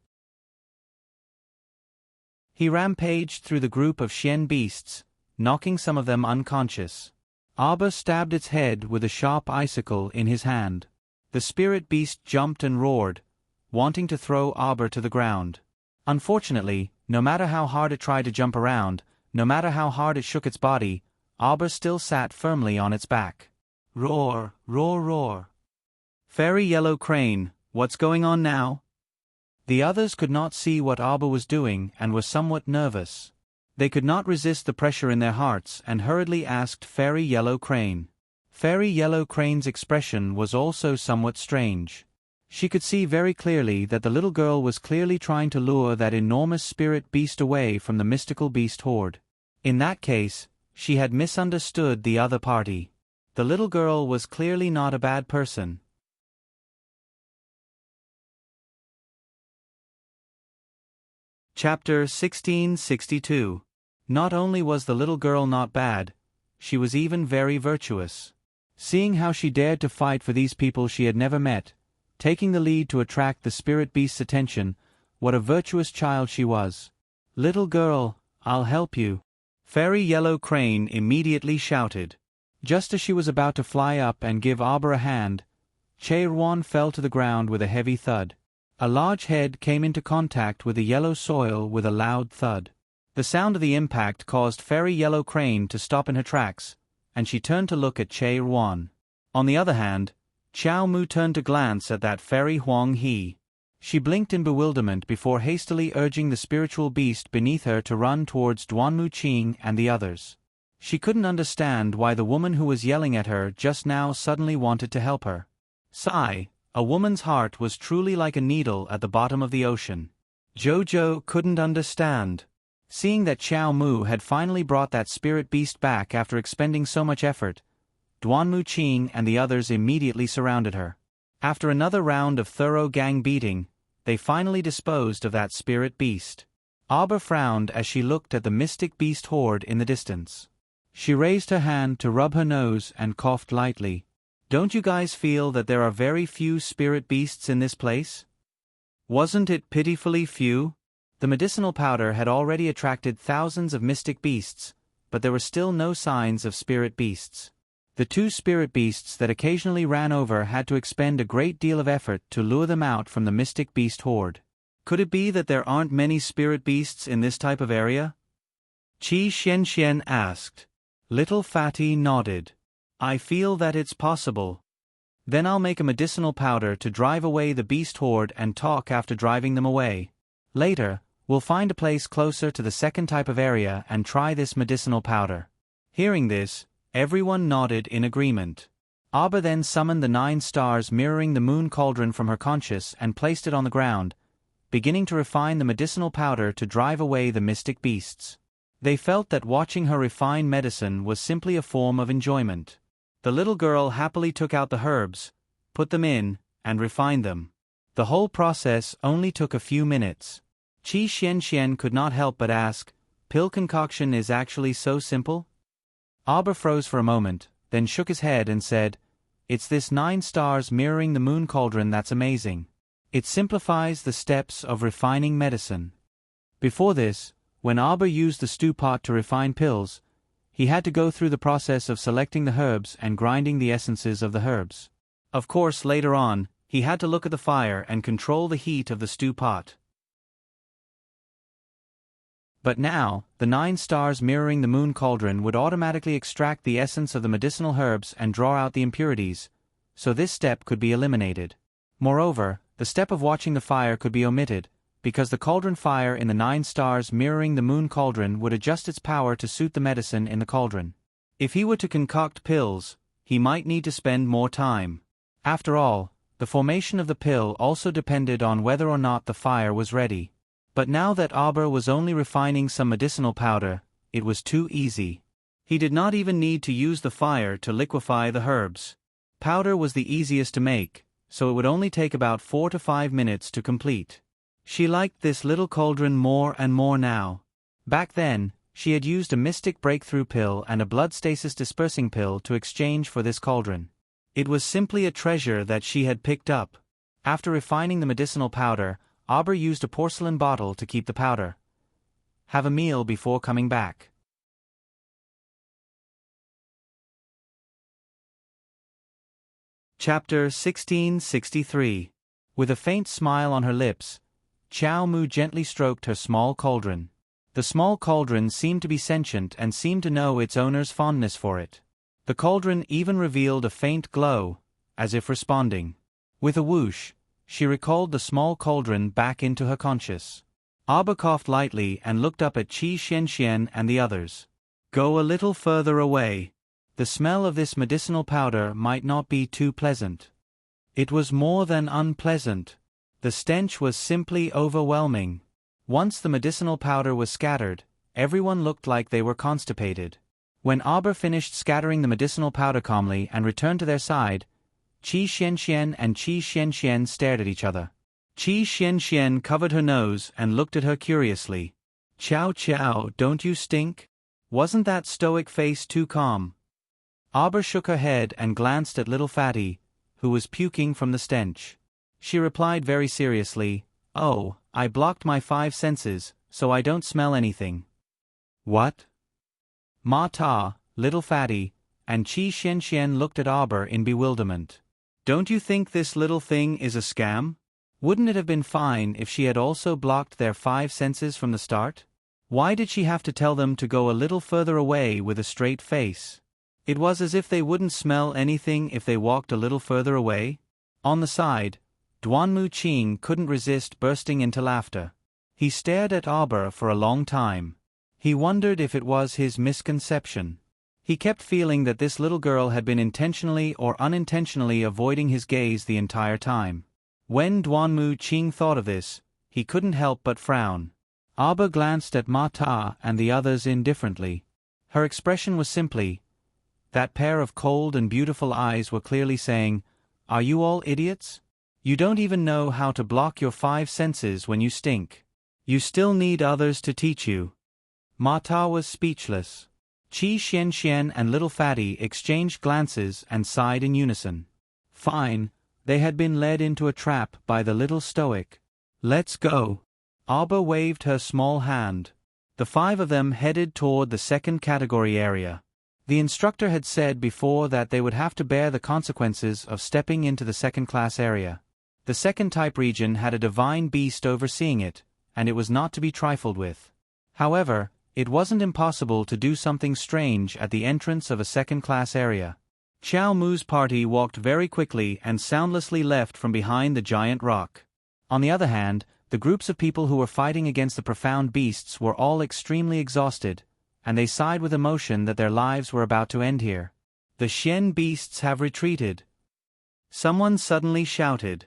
He rampaged through the group of Xian beasts, knocking some of them unconscious. Arbor stabbed its head with a sharp icicle in his hand. The spirit beast jumped and roared, wanting to throw Arbor to the ground. Unfortunately, no matter how hard it tried to jump around, no matter how hard it shook its body, Arbor still sat firmly on its back. Roar, roar, roar. Fairy Yellow Crane, what's going on now? The others could not see what Arbor was doing and were somewhat nervous. They could not resist the pressure in their hearts and hurriedly asked Fairy Yellow Crane. Fairy Yellow Crane's expression was also somewhat strange. She could see very clearly that the little girl was clearly trying to lure that enormous spirit beast away from the mystical beast horde. In that case, she had misunderstood the other party. The little girl was clearly not a bad person. Chapter 1662. Not only was the little girl not bad, she was even very virtuous. Seeing how she dared to fight for these people she had never met, taking the lead to attract the spirit beast's attention, what a virtuous child she was. "Little girl, I'll help you," Fairy Yellow Crane immediately shouted. Just as she was about to fly up and give Arbor a hand, Chairwan fell to the ground with a heavy thud. A large head came into contact with the yellow soil with a loud thud. The sound of the impact caused Fairy Yellow Crane to stop in her tracks, and she turned to look at Chairwan. On the other hand, Chow Mu turned to glance at that Fairy Huang He. She blinked in bewilderment before hastily urging the spiritual beast beneath her to run towards Duanmu Qing and the others. She couldn't understand why the woman who was yelling at her just now suddenly wanted to help her. Sigh, a woman's heart was truly like a needle at the bottom of the ocean. Jojo couldn't understand. Seeing that Chow Mu had finally brought that spirit beast back after expending so much effort, Duanmu Qing and the others immediately surrounded her. After another round of thorough gang beating, they finally disposed of that spirit beast. Arbor frowned as she looked at the mystic beast horde in the distance. She raised her hand to rub her nose and coughed lightly. "Don't you guys feel that there are very few spirit beasts in this place? Wasn't it pitifully few?" The medicinal powder had already attracted thousands of mystic beasts, but there were still no signs of spirit beasts. The two spirit beasts that occasionally ran over had to expend a great deal of effort to lure them out from the mystic beast horde. Could it be that there aren't many spirit beasts in this type of area? Qi Xianxian asked. Little Fatty nodded. "I feel that it's possible. Then I'll make a medicinal powder to drive away the beast horde and talk after driving them away. Later, we'll find a place closer to the second type of area and try this medicinal powder." Hearing this, everyone nodded in agreement. Arbor then summoned the 9 stars mirroring the moon cauldron from her conscious and placed it on the ground, beginning to refine the medicinal powder to drive away the mystic beasts. They felt that watching her refine medicine was simply a form of enjoyment. The little girl happily took out the herbs, put them in, and refined them. The whole process only took a few minutes. Qi Xianxian could not help but ask, "Pill concoction is actually so simple?" Arbor froze for a moment, then shook his head and said, "It's this 9 stars mirroring the moon cauldron that's amazing. It simplifies the steps of refining medicine." Before this, when Arbor used the stew pot to refine pills, he had to go through the process of selecting the herbs and grinding the essences of the herbs. Of course, later on, he had to look at the fire and control the heat of the stew pot. But now, the 9 stars mirroring the moon cauldron would automatically extract the essence of the medicinal herbs and draw out the impurities, so this step could be eliminated. Moreover, the step of watching the fire could be omitted, because the cauldron fire in the 9 stars mirroring the moon cauldron would adjust its power to suit the medicine in the cauldron. If he were to concoct pills, he might need to spend more time. After all, the formation of the pill also depended on whether or not the fire was ready. But now that Arbor was only refining some medicinal powder, it was too easy. He did not even need to use the fire to liquefy the herbs. Powder was the easiest to make, so it would only take about 4 to 5 minutes to complete. She liked this little cauldron more and more now. Back then, she had used a mystic breakthrough pill and a blood stasis dispersing pill to exchange for this cauldron. It was simply a treasure that she had picked up. After refining the medicinal powder, Arbor used a porcelain bottle to keep the powder. Have a meal before coming back. Chapter 1663. With a faint smile on her lips, Chow Mu gently stroked her small cauldron. The small cauldron seemed to be sentient and seemed to know its owner's fondness for it. The cauldron even revealed a faint glow, as if responding. With a whoosh, she recalled the small cauldron back into her conscious. Arbor coughed lightly and looked up at Qi Xianxian and the others. Go a little further away. The smell of this medicinal powder might not be too pleasant. It was more than unpleasant. The stench was simply overwhelming. Once the medicinal powder was scattered, everyone looked like they were constipated. When Arbor finished scattering the medicinal powder calmly and returned to their side, Qi Xianxian and Qi Xianxian stared at each other. Qi Xianxian covered her nose and looked at her curiously. Chow chow, don't you stink? Wasn't that stoic face too calm? Arbor shook her head and glanced at little Fatty, who was puking from the stench. She replied very seriously, Oh, I blocked my 5 senses, so I don't smell anything. What? Ma Ta, little Fatty, and Qi Xianxian looked at Arbor in bewilderment. Don't you think this little thing is a scam? Wouldn't it have been fine if she had also blocked their 5 senses from the start? Why did she have to tell them to go a little further away with a straight face? It was as if they wouldn't smell anything if they walked a little further away. On the side, Duanmu Qing couldn't resist bursting into laughter. He stared at Arbor for a long time. He wondered if it was his misconception. He kept feeling that this little girl had been intentionally or unintentionally avoiding his gaze the entire time. When Duanmu Qing thought of this, he couldn't help but frown. Arbor glanced at Ma Ta and the others indifferently. Her expression was simply, that pair of cold and beautiful eyes were clearly saying, Are you all idiots? You don't even know how to block your 5 senses when you stink. You still need others to teach you. Ma Ta was speechless. Qi Xianxian and little Fatty exchanged glances and sighed in unison. Fine, they had been led into a trap by the little stoic. Let's go. Arbor waved her small hand. The 5 of them headed toward the second category area. The instructor had said before that they would have to bear the consequences of stepping into the second-class area. The second type region had a divine beast overseeing it, and it was not to be trifled with. However, it wasn't impossible to do something strange at the entrance of a second-class area. Xiao Mu's party walked very quickly and soundlessly left from behind the giant rock. On the other hand, the groups of people who were fighting against the profound beasts were all extremely exhausted, and they sighed with emotion that their lives were about to end here. The Xian beasts have retreated. Someone suddenly shouted.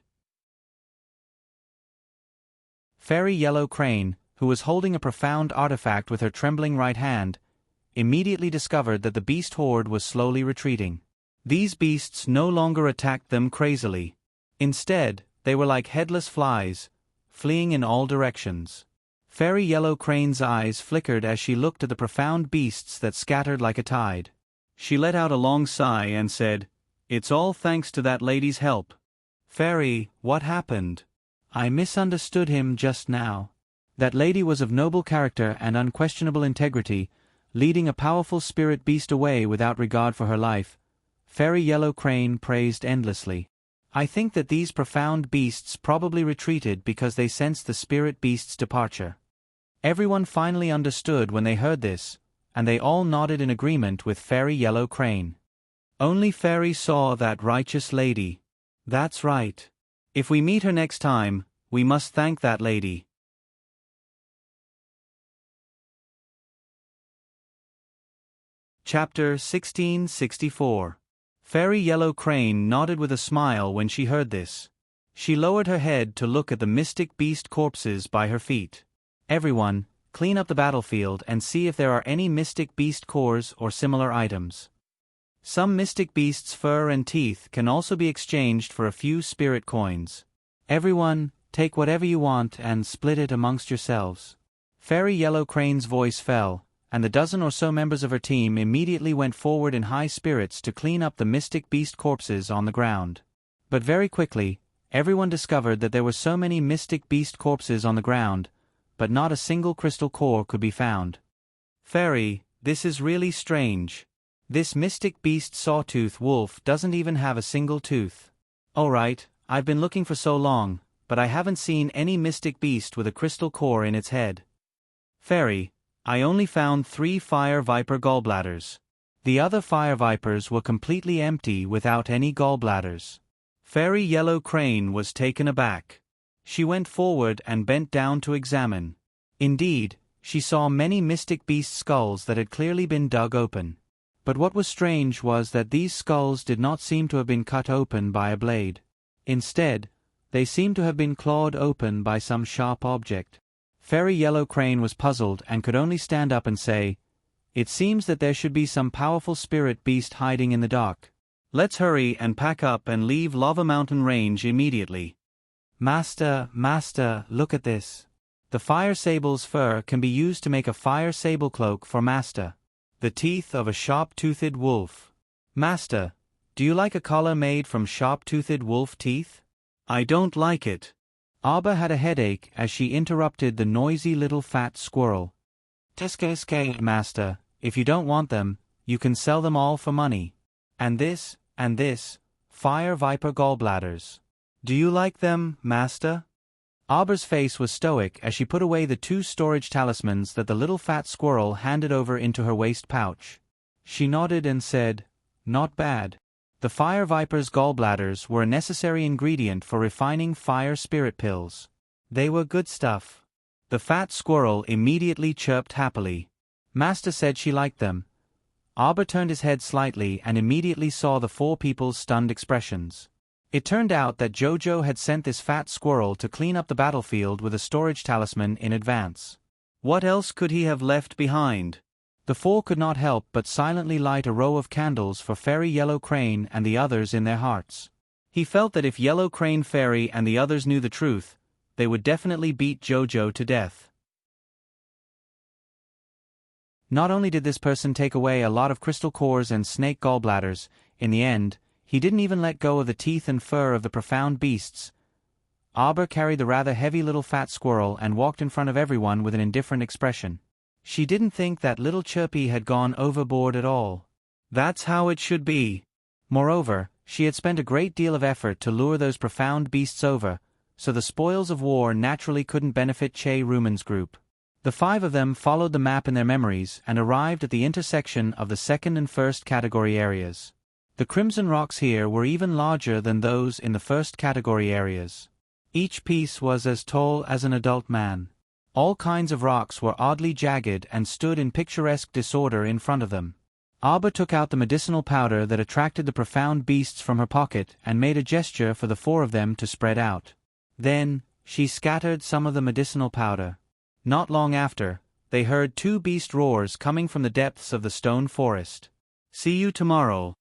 Fairy Yellow Crane, who was holding a profound artifact with her trembling right hand, immediately discovered that the beast horde was slowly retreating. These beasts no longer attacked them crazily. Instead, they were like headless flies, fleeing in all directions. Fairy Yellow Crane's eyes flickered as she looked at the profound beasts that scattered like a tide. She let out a long sigh and said, It's all thanks to that lady's help. Fairy, what happened? I misunderstood him just now. That lady was of noble character and unquestionable integrity, leading a powerful spirit beast away without regard for her life. Fairy Yellow Crane praised endlessly. I think that these profound beasts probably retreated because they sensed the spirit beast's departure. Everyone finally understood when they heard this, and they all nodded in agreement with Fairy Yellow Crane. Only Fairy saw that righteous lady. That's right. If we meet her next time, we must thank that lady. Chapter 1664. Fairy Yellow Crane nodded with a smile when she heard this. She lowered her head to look at the mystic beast corpses by her feet. Everyone, clean up the battlefield and see if there are any mystic beast cores or similar items. Some mystic beast's fur and teeth can also be exchanged for a few spirit coins. Everyone, take whatever you want and split it amongst yourselves. Fairy Yellow Crane's voice fell, and the dozen or so members of her team immediately went forward in high spirits to clean up the mystic beast corpses on the ground. But very quickly, everyone discovered that there were so many mystic beast corpses on the ground, but not a single crystal core could be found. Fairy, this is really strange. This mystic beast sawtooth wolf doesn't even have a single tooth. Alright, I've been looking for so long, but I haven't seen any mystic beast with a crystal core in its head. Fairy, I only found 3 fire viper gallbladders. The other fire vipers were completely empty without any gallbladders. Fairy Yellow Crane was taken aback. She went forward and bent down to examine. Indeed, she saw many mystic beast skulls that had clearly been dug open. But what was strange was that these skulls did not seem to have been cut open by a blade. Instead, they seemed to have been clawed open by some sharp object. Fairy Yellow Crane was puzzled and could only stand up and say, "It seems that there should be some powerful spirit beast hiding in the dark. Let's hurry and pack up and leave Lava Mountain Range immediately." "Master, Master, look at this. The fire sable's fur can be used to make a fire sable cloak for Master. The teeth of a sharp-toothed wolf. Master, do you like a collar made from sharp-toothed wolf teeth?" "I don't like it." Arbor had a headache as she interrupted the noisy little fat squirrel. "Teske, Master, if you don't want them, you can sell them all for money. And this, fire viper gallbladders. Do you like them, Master?" Arbor's face was stoic as she put away the 2 storage talismans that the little fat squirrel handed over into her waist pouch. She nodded and said, "Not bad." The fire viper's gallbladders were a necessary ingredient for refining fire spirit pills. They were good stuff. The fat squirrel immediately chirped happily. Master said she liked them. Arbor turned his head slightly and immediately saw the 4 people's stunned expressions. It turned out that Jojo had sent this fat squirrel to clean up the battlefield with a storage talisman in advance. What else could he have left behind? The 4 could not help but silently light a row of candles for Fairy Yellow Crane and the others in their hearts. He felt that if Yellow Crane Fairy and the others knew the truth, they would definitely beat Jojo to death. Not only did this person take away a lot of crystal cores and snake gallbladders, in the end, he didn't even let go of the teeth and fur of the profound beasts. Arbor carried the rather heavy little fat squirrel and walked in front of everyone with an indifferent expression. She didn't think that little Chirpy had gone overboard at all. That's how it should be. Moreover, she had spent a great deal of effort to lure those profound beasts over, so the spoils of war naturally couldn't benefit Che Ruman's group. The 5 of them followed the map in their memories and arrived at the intersection of the 2nd and 1st category areas. The crimson rocks here were even larger than those in the 1st category areas. Each piece was as tall as an adult man. All kinds of rocks were oddly jagged and stood in picturesque disorder in front of them. Arbor took out the medicinal powder that attracted the profound beasts from her pocket and made a gesture for the 4 of them to spread out. Then, she scattered some of the medicinal powder. Not long after, they heard 2 beast roars coming from the depths of the stone forest. "See you tomorrow."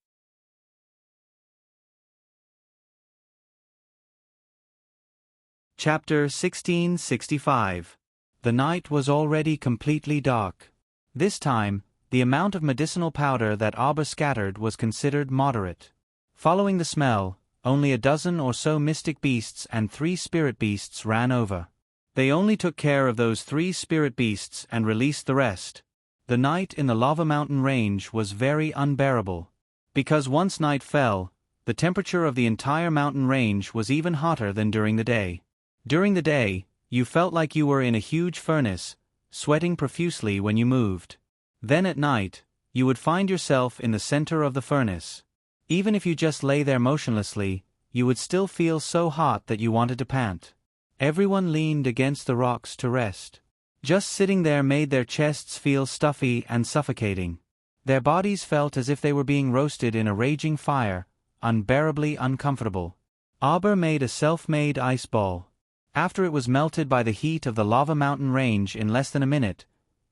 Chapter 1665. The night was already completely dark. This time, the amount of medicinal powder that Arbor scattered was considered moderate. Following the smell, only a dozen or so mystic beasts and 3 spirit beasts ran over. They only took care of those 3 spirit beasts and released the rest. The night in the Lava Mountain Range was very unbearable. Because once night fell, the temperature of the entire mountain range was even hotter than during the day. During the day, you felt like you were in a huge furnace, sweating profusely when you moved. Then at night, you would find yourself in the center of the furnace. Even if you just lay there motionlessly, you would still feel so hot that you wanted to pant. Everyone leaned against the rocks to rest. Just sitting there made their chests feel stuffy and suffocating. Their bodies felt as if they were being roasted in a raging fire, unbearably uncomfortable. Arbor made a self-made ice ball. After it was melted by the heat of the Lava Mountain Range in less than a minute,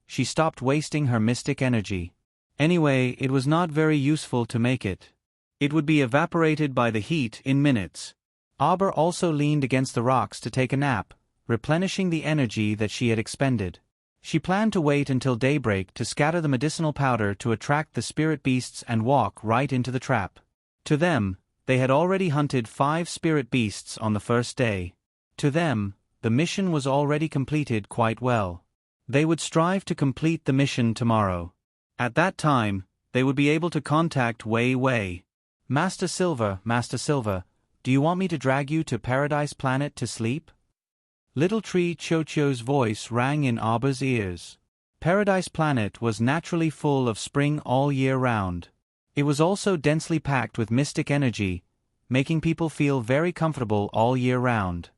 she stopped wasting her mystic energy. Anyway, it was not very useful to make it. It would be evaporated by the heat in minutes. Arbor also leaned against the rocks to take a nap, replenishing the energy that she had expended. She planned to wait until daybreak to scatter the medicinal powder to attract the spirit beasts and walk right into the trap. To them, they had already hunted 5 spirit beasts on the first day. To them, the mission was already completed quite well. They would strive to complete the mission tomorrow. At that time, they would be able to contact Wei Wei. Master Silver, do you want me to drag you to Paradise Planet to sleep?" Little Tree Chocho's voice rang in Arbor's ears. Paradise Planet was naturally full of spring all year round. It was also densely packed with mystic energy, making people feel very comfortable all year round.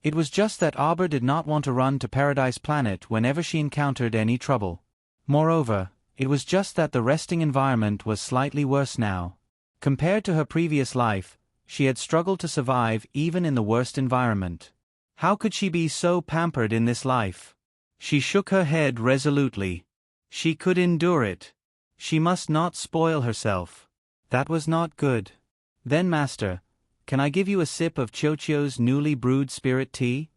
It was just that Arbor did not want to run to Paradise Planet whenever she encountered any trouble. Moreover, it was just that the resting environment was slightly worse now. Compared to her previous life, she had struggled to survive even in the worst environment. How could she be so pampered in this life? She shook her head resolutely. She could endure it. She must not spoil herself. That was not good. Then, Master, can I give you a sip of Chochio's newly brewed spirit tea?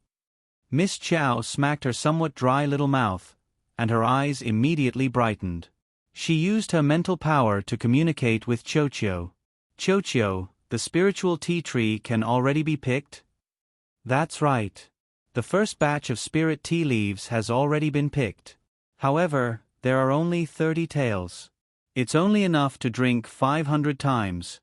Miss Chow smacked her somewhat dry little mouth, and her eyes immediately brightened. She used her mental power to communicate with Chochio. Chochio, the spiritual tea tree can already be picked? That's right. The first batch of spirit tea leaves has already been picked. However, there are only 30 taels. It's only enough to drink 500 times.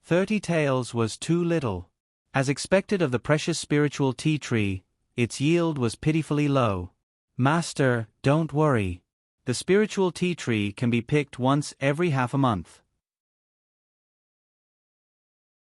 30 taels was too little. As expected of the precious spiritual tea tree, its yield was pitifully low. Master, don't worry. The spiritual tea tree can be picked once every half a month.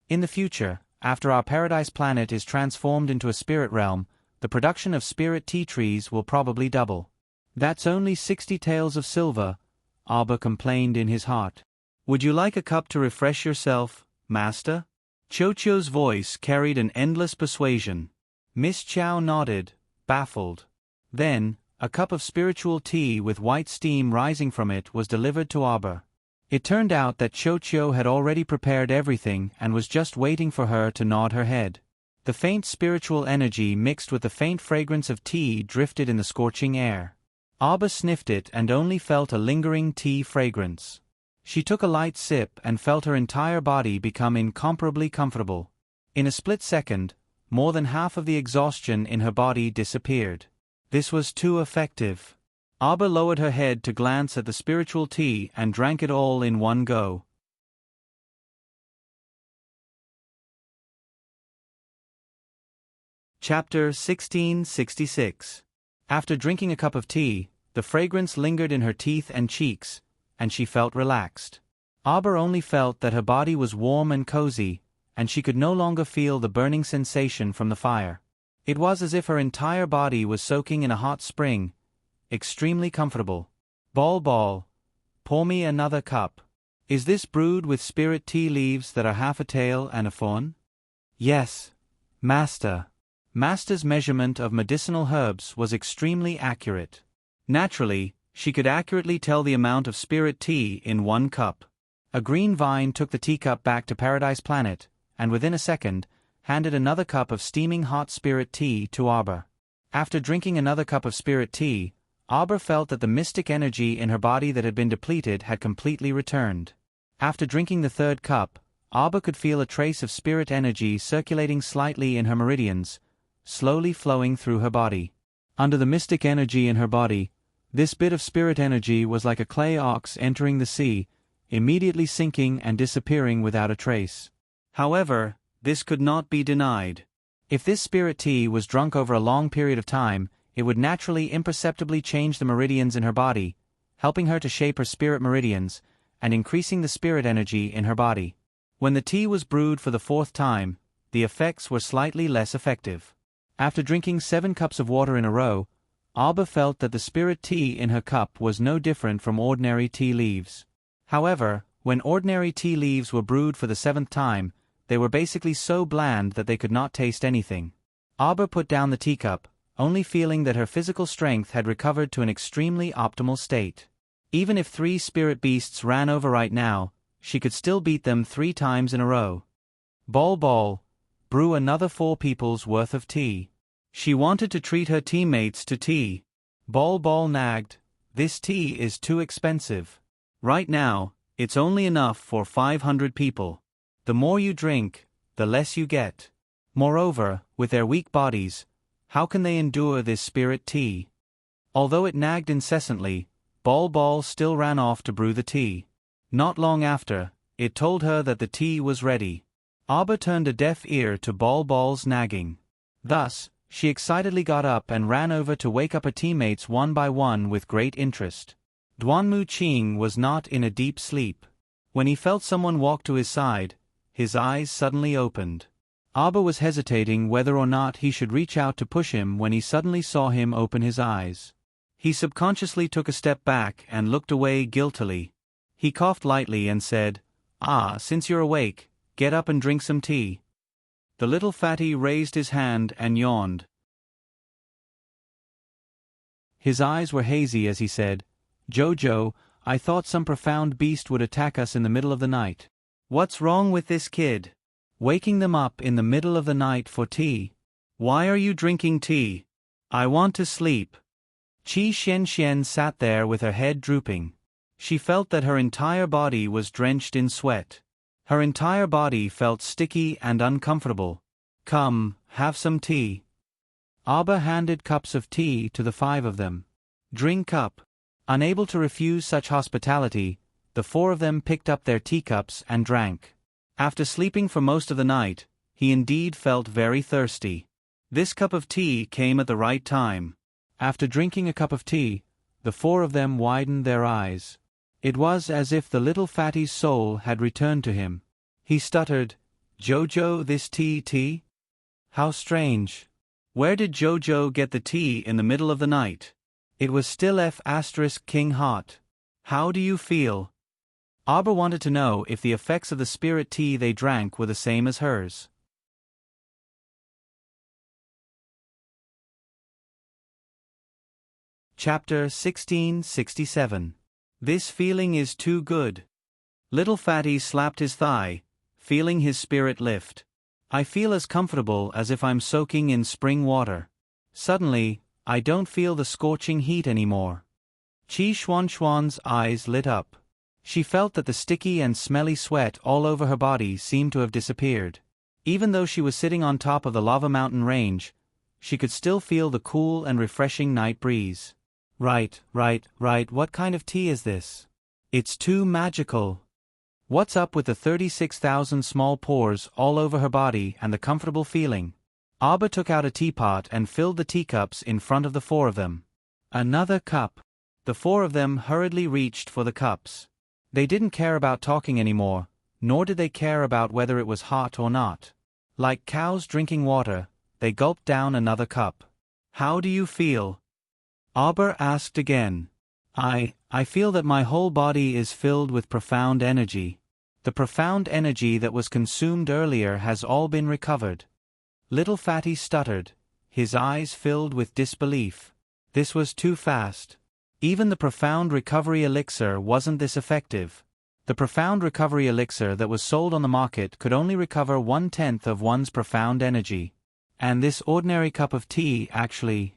In the future, after our Paradise Planet is transformed into a spirit realm, the production of spirit tea trees will probably double. That's only 60 taels of silver, Arbor complained in his heart. Would you like a cup to refresh yourself, Master? Chochio's voice carried an endless persuasion. Miss Chow nodded, baffled. Then, a cup of spiritual tea with white steam rising from it was delivered to Arbor. It turned out that Chochio had already prepared everything and was just waiting for her to nod her head. The faint spiritual energy mixed with the faint fragrance of tea drifted in the scorching air. Arbor sniffed it and only felt a lingering tea fragrance. She took a light sip and felt her entire body become incomparably comfortable. In a split second, more than half of the exhaustion in her body disappeared. This was too effective. Arbor lowered her head to glance at the spiritual tea and drank it all in one go. Chapter 1666. After drinking a cup of tea, the fragrance lingered in her teeth and cheeks, and she felt relaxed. Arbor only felt that her body was warm and cozy, and she could no longer feel the burning sensation from the fire. It was as if her entire body was soaking in a hot spring, extremely comfortable. Ball, pour me another cup. Is this brewed with spirit tea leaves that are half a tael and a fawn? Yes, Master. Master's measurement of medicinal herbs was extremely accurate. Naturally, she could accurately tell the amount of spirit tea in one cup. A green vine took the teacup back to Paradise Planet, and within a second, handed another cup of steaming hot spirit tea to Arbor. After drinking another cup of spirit tea, Arbor felt that the mystic energy in her body that had been depleted had completely returned. After drinking the third cup, Arbor could feel a trace of spirit energy circulating slightly in her meridians, slowly flowing through her body. Under the mystic energy in her body, this bit of spirit energy was like a clay ox entering the sea, immediately sinking and disappearing without a trace. However, this could not be denied. If this spirit tea was drunk over a long period of time, it would naturally imperceptibly change the meridians in her body, helping her to shape her spirit meridians, and increasing the spirit energy in her body. When the tea was brewed for the fourth time, the effects were slightly less effective. After drinking 7 cups of water in a row, Arbor felt that the spirit tea in her cup was no different from ordinary tea leaves. However, when ordinary tea leaves were brewed for the 7th time, they were basically so bland that they could not taste anything. Arbor put down the teacup, only feeling that her physical strength had recovered to an extremely optimal state. Even if 3 spirit beasts ran over right now, she could still beat them 3 times in a row. Ball, brew another 4 people's worth of tea. She wanted to treat her teammates to tea. Ball nagged, this tea is too expensive. Right now, it's only enough for 500 people. The more you drink, the less you get. Moreover, with their weak bodies, how can they endure this spirit tea? Although it nagged incessantly, Ball still ran off to brew the tea. Not long after, it told her that the tea was ready. Arbor turned a deaf ear to Ball's nagging. Thus, she excitedly got up and ran over to wake up her teammates one by one with great interest. Duanmu Qing was not in a deep sleep. When he felt someone walk to his side, his eyes suddenly opened. Abba was hesitating whether or not he should reach out to push him when he suddenly saw him open his eyes. He subconsciously took a step back and looked away guiltily. He coughed lightly and said, Since you're awake, get up and drink some tea." The little fatty raised his hand and yawned. His eyes were hazy as he said, "Jojo, I thought some profound beast would attack us in the middle of the night. What's wrong with this kid? Waking them up in the middle of the night for tea? Why are you drinking tea? I want to sleep." Qi Xian sat there with her head drooping. She felt that her entire body was drenched in sweat. Her entire body felt sticky and uncomfortable. "Come, have some tea." Abba handed cups of tea to the 5 of them. "Drink up." Unable to refuse such hospitality, the 4 of them picked up their teacups and drank. After sleeping for most of the night, he indeed felt very thirsty. This cup of tea came at the right time. After drinking a cup of tea, the 4 of them widened their eyes. It was as if the little fatty's soul had returned to him. He stuttered, "Jojo, this tea? How strange. Where did Jojo get the tea in the middle of the night? It was still F*King hot. How do you feel?" Abba wanted to know if the effects of the spirit tea they drank were the same as hers. Chapter 1667. This feeling is too good. Little Fatty slapped his thigh, feeling his spirit lift. "I feel as comfortable as if I'm soaking in spring water. Suddenly, I don't feel the scorching heat anymore." Qi Xuan's eyes lit up. She felt that the sticky and smelly sweat all over her body seemed to have disappeared. Even though she was sitting on top of the lava mountain range, she could still feel the cool and refreshing night breeze. Right, what kind of tea is this? It's too magical. What's up with the 36,000 small pores all over her body and the comfortable feeling? Abba took out a teapot and filled the teacups in front of the 4 of them. Another cup. The 4 of them hurriedly reached for the cups. They didn't care about talking anymore, nor did they care about whether it was hot or not. Like cows drinking water, they gulped down another cup. "How do you feel?" Abba asked again. I feel that my whole body is filled with profound energy. The profound energy that was consumed earlier has all been recovered." Little Fatty stuttered, his eyes filled with disbelief. This was too fast. Even the profound recovery elixir wasn't this effective. The profound recovery elixir that was sold on the market could only recover 1/10 of one's profound energy. And this ordinary cup of tea actually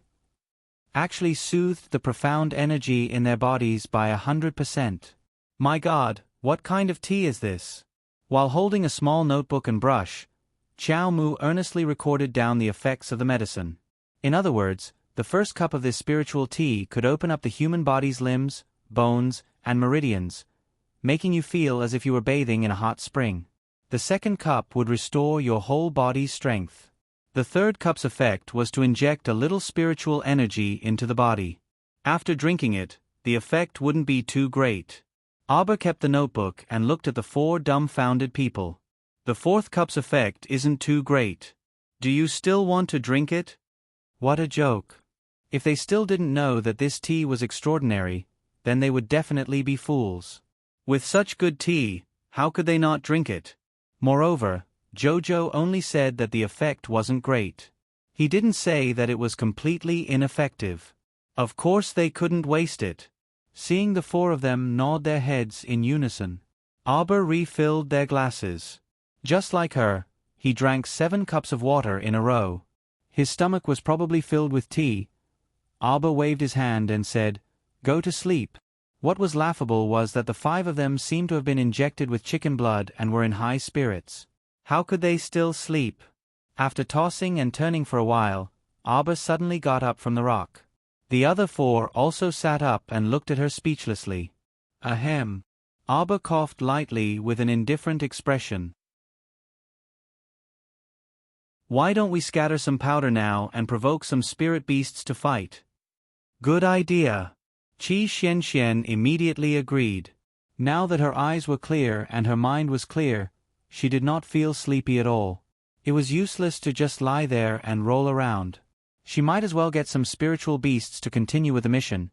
soothed the profound energy in their bodies by 100%. My God, what kind of tea is this? While holding a small notebook and brush, Chow Mu earnestly recorded down the effects of the medicine. In other words, the first cup of this spiritual tea could open up the human body's limbs, bones, and meridians, making you feel as if you were bathing in a hot spring. The second cup would restore your whole body's strength. The third cup's effect was to inject a little spiritual energy into the body. After drinking it, the effect wouldn't be too great. Abba kept the notebook and looked at the 4 dumbfounded people. "The 4th cup's effect isn't too great. Do you still want to drink it?" What a joke. If they still didn't know that this tea was extraordinary, then they would definitely be fools. With such good tea, how could they not drink it? Moreover, Jojo only said that the effect wasn't great. He didn't say that it was completely ineffective. Of course they couldn't waste it. Seeing the 4 of them nod their heads in unison, Abba refilled their glasses. Just like her, he drank 7 cups of water in a row. His stomach was probably filled with tea. Abba waved his hand and said, "Go to sleep." What was laughable was that the 5 of them seemed to have been injected with chicken blood and were in high spirits. How could they still sleep? After tossing and turning for a while, Abba suddenly got up from the rock. The other 4 also sat up and looked at her speechlessly. Ahem. Abba coughed lightly with an indifferent expression. "Why don't we scatter some powder now and provoke some spirit beasts to fight?" "Good idea." Qi Xian immediately agreed. Now that her eyes were clear and her mind was clear, she did not feel sleepy at all. It was useless to just lie there and roll around. She might as well get some spiritual beasts to continue with the mission.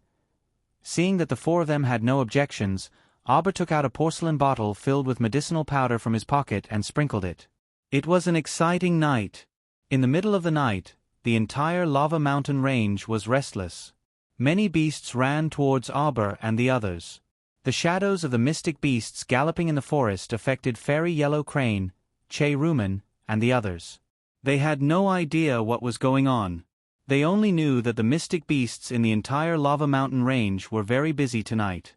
Seeing that the four of them had no objections, Auber took out a porcelain bottle filled with medicinal powder from his pocket and sprinkled it. It was an exciting night. In the middle of the night, the entire lava mountain range was restless. Many beasts ran towards Auber and the others. The shadows of the mystic beasts galloping in the forest affected Fairy Yellow Crane, Che Rumen, and the others. They had no idea what was going on. They only knew that the mystic beasts in the entire lava mountain range were very busy tonight.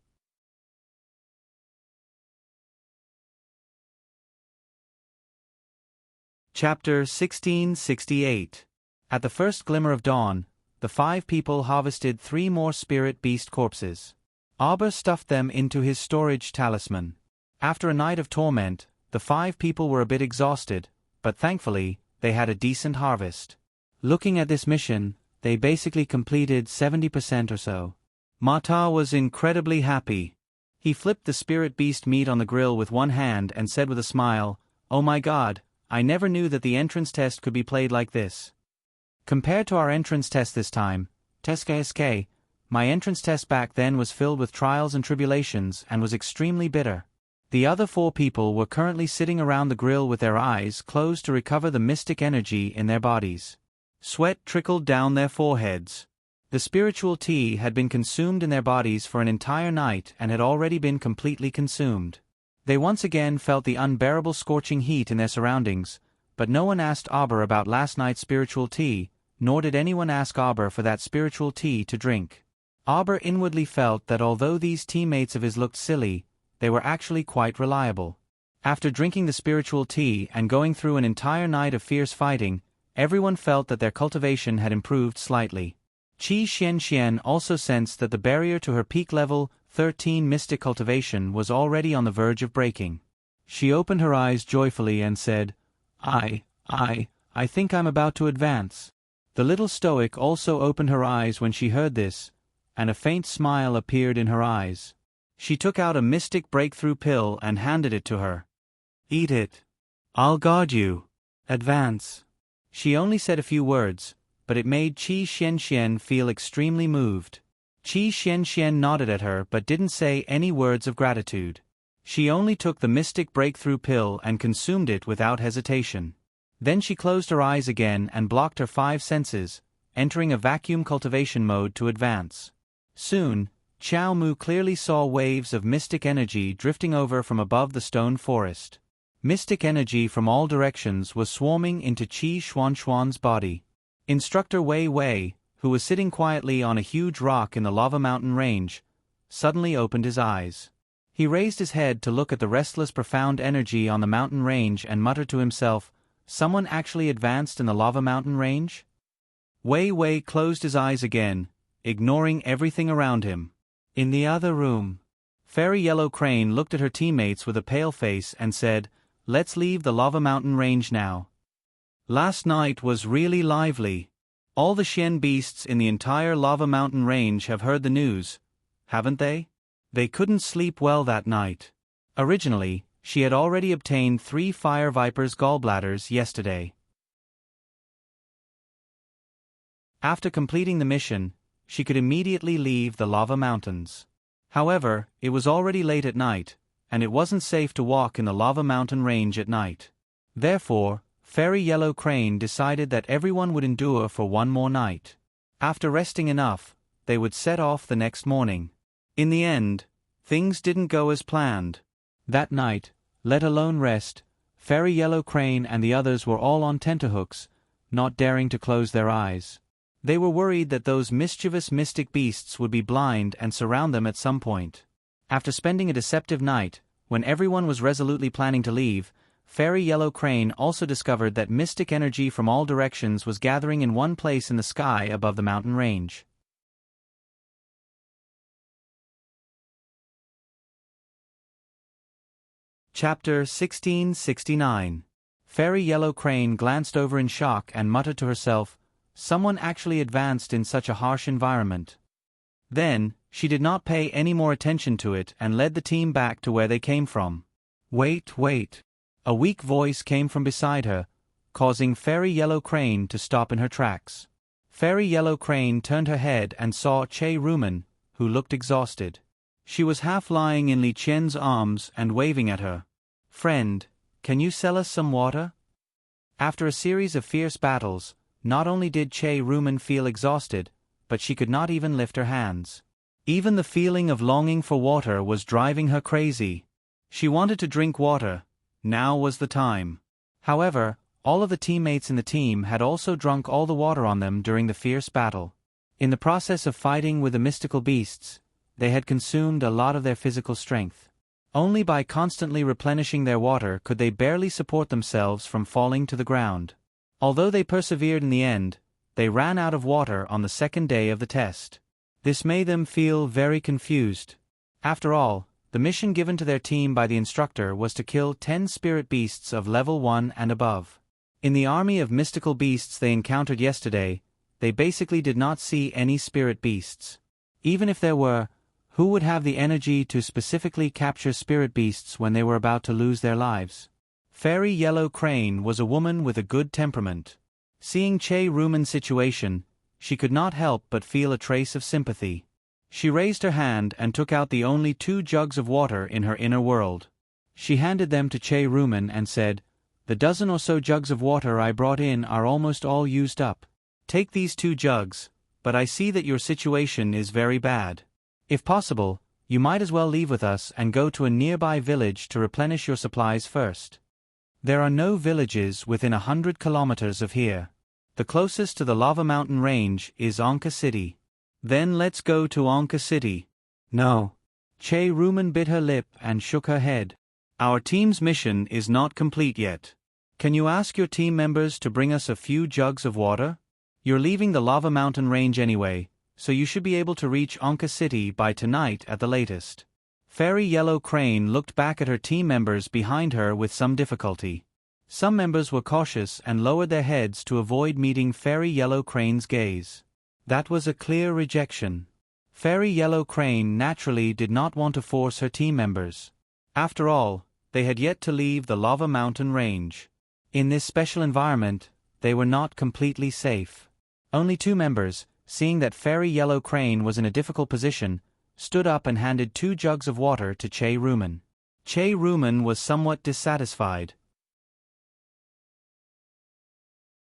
Chapter 1668. At the first glimmer of dawn, the 5 people harvested 3 more spirit beast corpses. Auber stuffed them into his storage talisman. After a night of torment, the 5 people were a bit exhausted, but thankfully, they had a decent harvest. Looking at this mission, they basically completed 70% or so. Mata was incredibly happy. He flipped the spirit beast meat on the grill with one hand and said with a smile, "Oh my god, I never knew that the entrance test could be played like this." Compared to our entrance test this time, TSK, my entrance test back then was filled with trials and tribulations and was extremely bitter. The other 4 people were currently sitting around the grill with their eyes closed to recover the mystic energy in their bodies. Sweat trickled down their foreheads. The spiritual tea had been consumed in their bodies for an entire night and had already been completely consumed. They once again felt the unbearable scorching heat in their surroundings, but no one asked Auber about last night's spiritual tea, nor did anyone ask Auber for that spiritual tea to drink. Auber inwardly felt that although these teammates of his looked silly, they were actually quite reliable. After drinking the spiritual tea and going through an entire night of fierce fighting, everyone felt that their cultivation had improved slightly. Qi Xianxian also sensed that the barrier to her peak level 13 mystic cultivation was already on the verge of breaking. She opened her eyes joyfully and said, I think I'm about to advance." The little stoic also opened her eyes when she heard this, and a faint smile appeared in her eyes. She took out a mystic breakthrough pill and handed it to her. "Eat it. I'll guard you. Advance." She only said a few words, but it made Qi Xianxian feel extremely moved. Qi Xianxian nodded at her but didn't say any words of gratitude. She only took the mystic breakthrough pill and consumed it without hesitation. Then she closed her eyes again and blocked her 5 senses, entering a vacuum cultivation mode to advance. Soon, Qiao Mu clearly saw waves of mystic energy drifting over from above the stone forest. Mystic energy from all directions was swarming into Qi Xuanxuan's body. Instructor Wei Wei, who was sitting quietly on a huge rock in the lava mountain range, suddenly opened his eyes. He raised his head to look at the restless profound energy on the mountain range and muttered to himself, "Someone actually advanced in the lava mountain range?" Wei Wei closed his eyes again, ignoring everything around him. In the other room, Fairy Yellow Crane looked at her teammates with a pale face and said, "Let's leave the lava mountain range now. Last night was really lively. All the Xian beasts in the entire lava mountain range have heard the news, haven't they? They couldn't sleep well that night. Originally, she had already obtained 3 fire vipers' gallbladders yesterday. After completing the mission, she could immediately leave the lava mountains. However, it was already late at night, and it wasn't safe to walk in the lava mountain range at night. Therefore, Fairy Yellow Crane decided that everyone would endure for one more night. After resting enough, they would set off the next morning. In the end, things didn't go as planned. That night, let alone rest, Fairy Yellow Crane and the others were all on tenterhooks, not daring to close their eyes. They were worried that those mischievous mystic beasts would be blind and surround them at some point. After spending a deceptive night, when everyone was resolutely planning to leave, Fairy Yellow Crane also discovered that mystic energy from all directions was gathering in one place in the sky above the mountain range. Chapter 1669. Fairy Yellow Crane glanced over in shock and muttered to herself, "Someone actually advanced in such a harsh environment." Then, she did not pay any more attention to it and led the team back to where they came from. Wait. A weak voice came from beside her. causing Fairy Yellow Crane to stop in her tracks. Fairy Yellow Crane turned her head and saw Che Rumen, who looked exhausted. She was half lying in Li Qian's arms and waving at her. "Friend, can you sell us some water?" After a series of fierce battles, not only did Che Rumen feel exhausted, but she could not even lift her hands. Even the feeling of longing for water was driving her crazy. She wanted to drink water. Now was the time. However, all of the teammates in the team had also drunk all the water on them during the fierce battle. In the process of fighting with the mystical beasts, they had consumed a lot of their physical strength. Only by constantly replenishing their water could they barely support themselves from falling to the ground. Although they persevered in the end, they ran out of water on the second day of the test. This made them feel very confused. After all, the mission given to their team by the instructor was to kill 10 spirit beasts of level 1 and above. In the army of mystical beasts they encountered yesterday, they basically did not see any spirit beasts. Even if there were, who would have the energy to specifically capture spirit beasts when they were about to lose their lives? Fairy Yellow Crane was a woman with a good temperament. Seeing Che Rumen's situation, she could not help but feel a trace of sympathy. She raised her hand and took out the only 2 jugs of water in her inner world. She handed them to Che Rumen and said, "The dozen or so jugs of water I brought in are almost all used up. Take these 2 jugs, but I see that your situation is very bad. If possible, you might as well leave with us and go to a nearby village to replenish your supplies first. There are no villages within 100 kilometers of here. The closest to the Lava Mountain range is Anka City." "Then let's go to Anka City." "No." Che Rumen bit her lip and shook her head. "Our team's mission is not complete yet. Can you ask your team members to bring us a few jugs of water? You're leaving the Lava Mountain range anyway, so you should be able to reach Anka City by tonight at the latest." Fairy Yellow Crane looked back at her team members behind her with some difficulty. Some members were cautious and lowered their heads to avoid meeting Fairy Yellow Crane's gaze. That was a clear rejection. Fairy Yellow Crane naturally did not want to force her team members. After all, they had yet to leave the Lava Mountain range. In this special environment, they were not completely safe. Only 2 members, seeing that Fairy Yellow Crane was in a difficult position, stood up and handed 2 jugs of water to Che Rumen. Che Rumen was somewhat dissatisfied.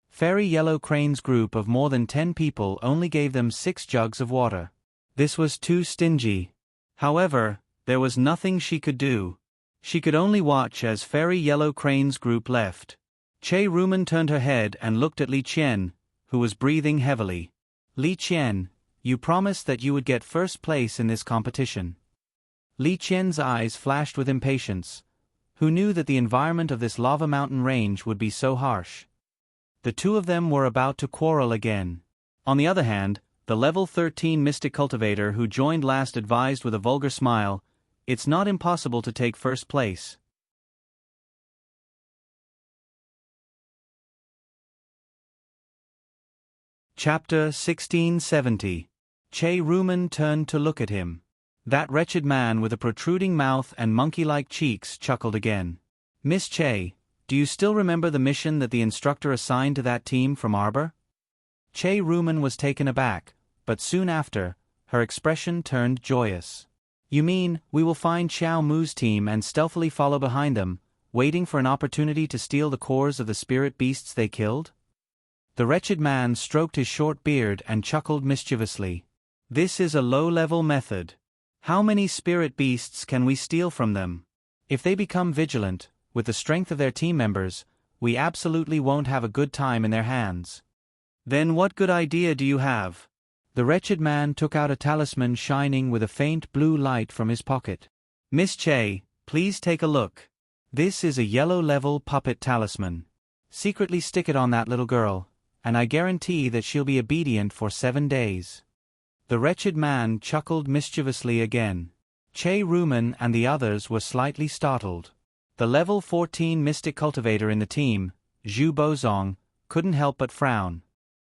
Fairy Yellow Crane's group of more than 10 people only gave them 6 jugs of water. This was too stingy. However, there was nothing she could do. She could only watch as Fairy Yellow Crane's group left. Che Rumen turned her head and looked at Li Qian, who was breathing heavily. "Li Qian, you promised that you would get first place in this competition." Li Qian's eyes flashed with impatience. Who knew that the environment of this Lava Mountain range would be so harsh? The 2 of them were about to quarrel again. On the other hand, the level 13 mystic cultivator who joined last advised with a vulgar smile, "It's not impossible to take first place." Chapter 1670. Che Rumen turned to look at him. That wretched man with a protruding mouth and monkey-like cheeks chuckled again. "Miss Che, do you still remember the mission that the instructor assigned to that team from Arbor?" Che Rumen was taken aback, but soon after, her expression turned joyous. "You mean, we will find Xiao Mu's team and stealthily follow behind them, waiting for an opportunity to steal the cores of the spirit beasts they killed?" The wretched man stroked his short beard and chuckled mischievously. "This is a low-level method. How many spirit beasts can we steal from them? If they become vigilant, with the strength of their team members, we absolutely won't have a good time in their hands." "Then what good idea do you have?" The wretched man took out a talisman shining with a faint blue light from his pocket. "Miss Che, please take a look. This is a yellow-level puppet talisman. Secretly stick it on that little girl, and I guarantee that she'll be obedient for 7 days." The wretched man chuckled mischievously again. Che Rumen and the others were slightly startled. The level 14 mystic cultivator in the team, Zhu Bozong, couldn't help but frown.